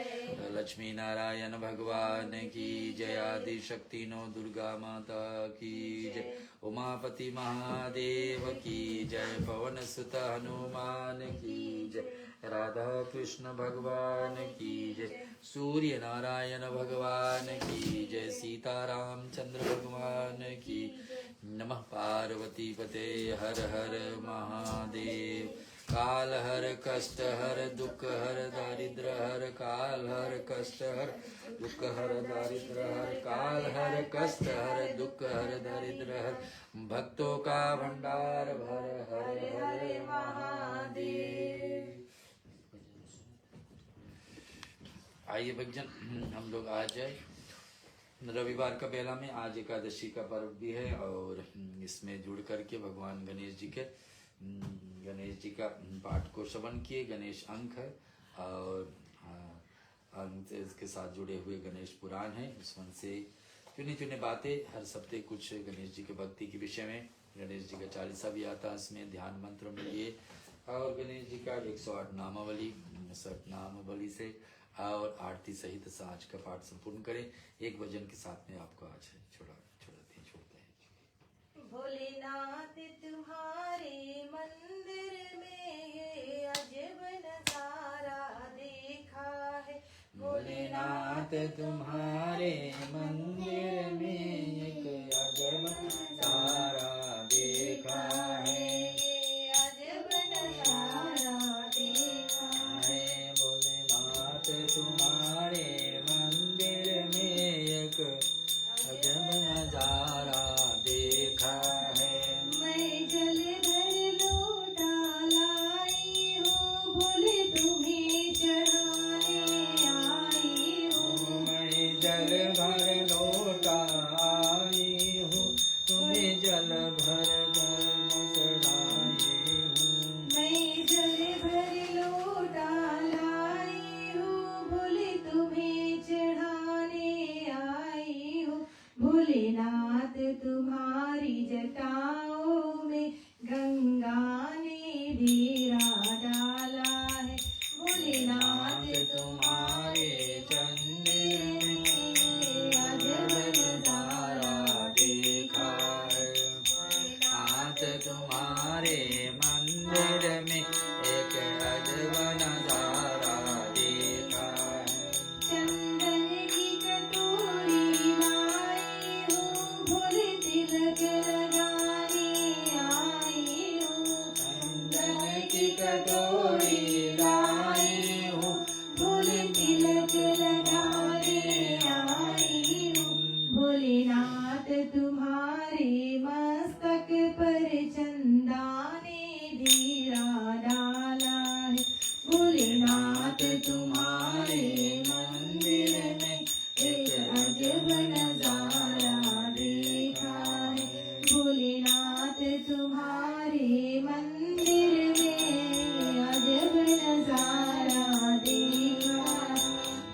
लक्ष्मी नारायण भगवान की जय आदि शक्ति नो दुर्गा माता की जय उमापति महादेव की जय पवन सुत हनुमान की जय राधा कृष्ण भगवान की जय सूर्य नारायण भगवान की जय सीताराम चंद्र भगवान की नमः पार्वती पते हर हर महादेव काल हर कष्ट हर दुख हर दारिद्र हर काल हर कष्ट हर दुख हर दारिद्र हर काल हर कष्ट हर दुख हर दारिद्र हर भक्तों का भंडार भर हर हर महादेव। आइए भक्तजन हम लोग आज रविवार का बेला में आज एकादशी का पर्व भी है और इसमें जुड़ करके भगवान गणेश जी का पाठ को श्रवण किए। गणेश अंक है और अंक से इसके साथ जुड़े हुए गणेश पुराण है। उसमें से चुनी बातें हर सप्ताह कुछ गणेश जी के भक्ति के विषय में गणेश जी का चालीसा भी आता है, इसमें ध्यान मंत्र मिलिए और गणेश जी का 108 नामावली से और आरती सहित साँझ का पाठ संपूर्ण करें। एक भजन के साथ में आपको आज छोड़ते हैं। भोलेनाथ तुम्हारे मंदिर में अजब नजारा देखा है। भोलेनाथ तुम्हारे मंदिर में एक अजब नजारा देखा है। अजब नजारा देखा है। भोलेनाथ तुम्हारे मंदिर में एक अजब नजारा देखा है। मैं जल भर लोटा लाई हूँ भोले तुम्हें चढ़ाने आई हूँ। मैं जल भर लोटा आई हूँ तुम्हें जल भर चढ़ाई हूँ। मैं जल भर लोटा लाई हूँ भोले तुम्हें चढ़ाने आई हूँ। भोलेनाथ तुम्हारी जटाओं में गंगा ने डेरा डाला है। भोलेनाथ तुम्हारे चंदिर में अजब नजारा देखा है। नाथ तुम्हारे मंदिर में एक अजब नजारा देखा है। चंदन की कटोरी लाई हूँ भोले तिलक लगाने कटोरी लाई हूँ, फूल तिलक लगाने आई हूँ। भोलेनाथ तुम्हारे मस्तक पर चंदा ने ढेरा डाला है। भोलेनाथ तुम्हारे मंदिर में एक अजब नजारा देखा है। भोलेनाथ तुम्हारे मंदिर में अजब नजारा देखा है।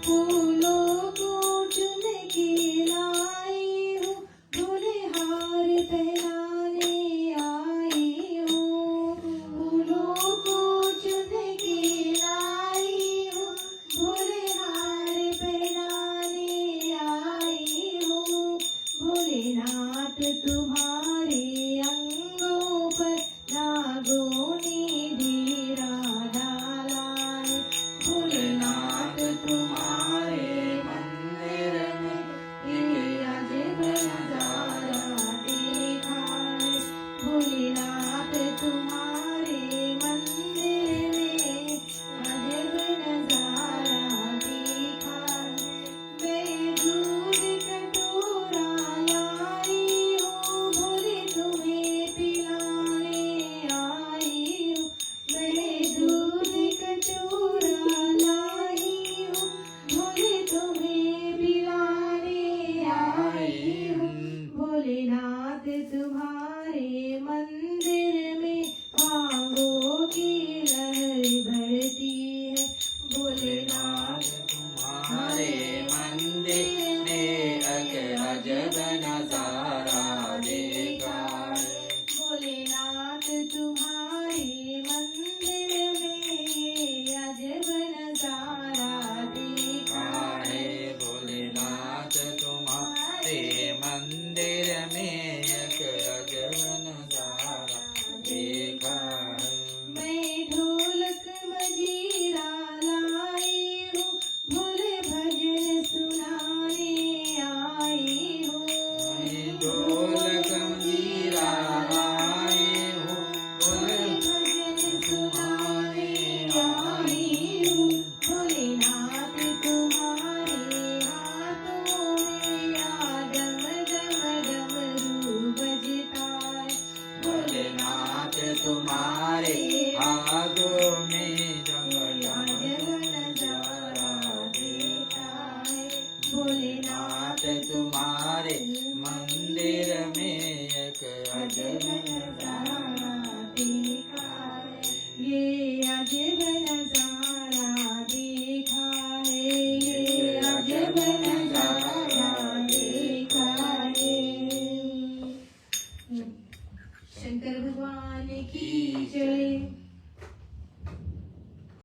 फूलों को चुन के लाई हूँ, भोले हार पहनाने आई हूँ। फूलों को चुन के लाई हूँ, भोले हार पहनाने आई हूँ। भोलेनाथ तुम्हारे अंगों पर नागों ने डेरा डाला है। भोलेनाथ तुम्हारे मंदिर में एक अजब नजारा देखा है। भोलेनाथ तुम्हारे मंदिर में अजब नजारा देखा है। मैं दूध कटोरा लाई हूँ, भोले तुम्हें पिलाने आई हूँ। मैं दूध कटोरा लाई हूँ, भोले तुम्हें पिलाने आई हूँ। भोलेनाथ तुम्हारे मंदिर में भांगों की लहर बढ़ती है। भोलेनाथ तुम्हारे मंदिर में एक अजब नजारा देखा है। भोलेनाथ तुम्हारे मंदिर में अजब नजारा देखा है। भोलेनाथ तुम्हारे मंदिर में एक अजब नजारा देखा है। मैं ढोलक मजीरा लाई हूँ, भोले भजन सुनाने आई हूँ। मैं ढोलक मंजीरा लाई हूँ, भोले भजन सुनाने आई हूँ। भोलेनाथ तुम्हारे हाथों में डम डम डमरू बजता है। भोलेनाथ तुम्हारे हाथों में अजब नजारा देखा है। भोलेनाथ तुम्हारे मंदिर में एक अजब नजारा देखा है। ये अजब नजारा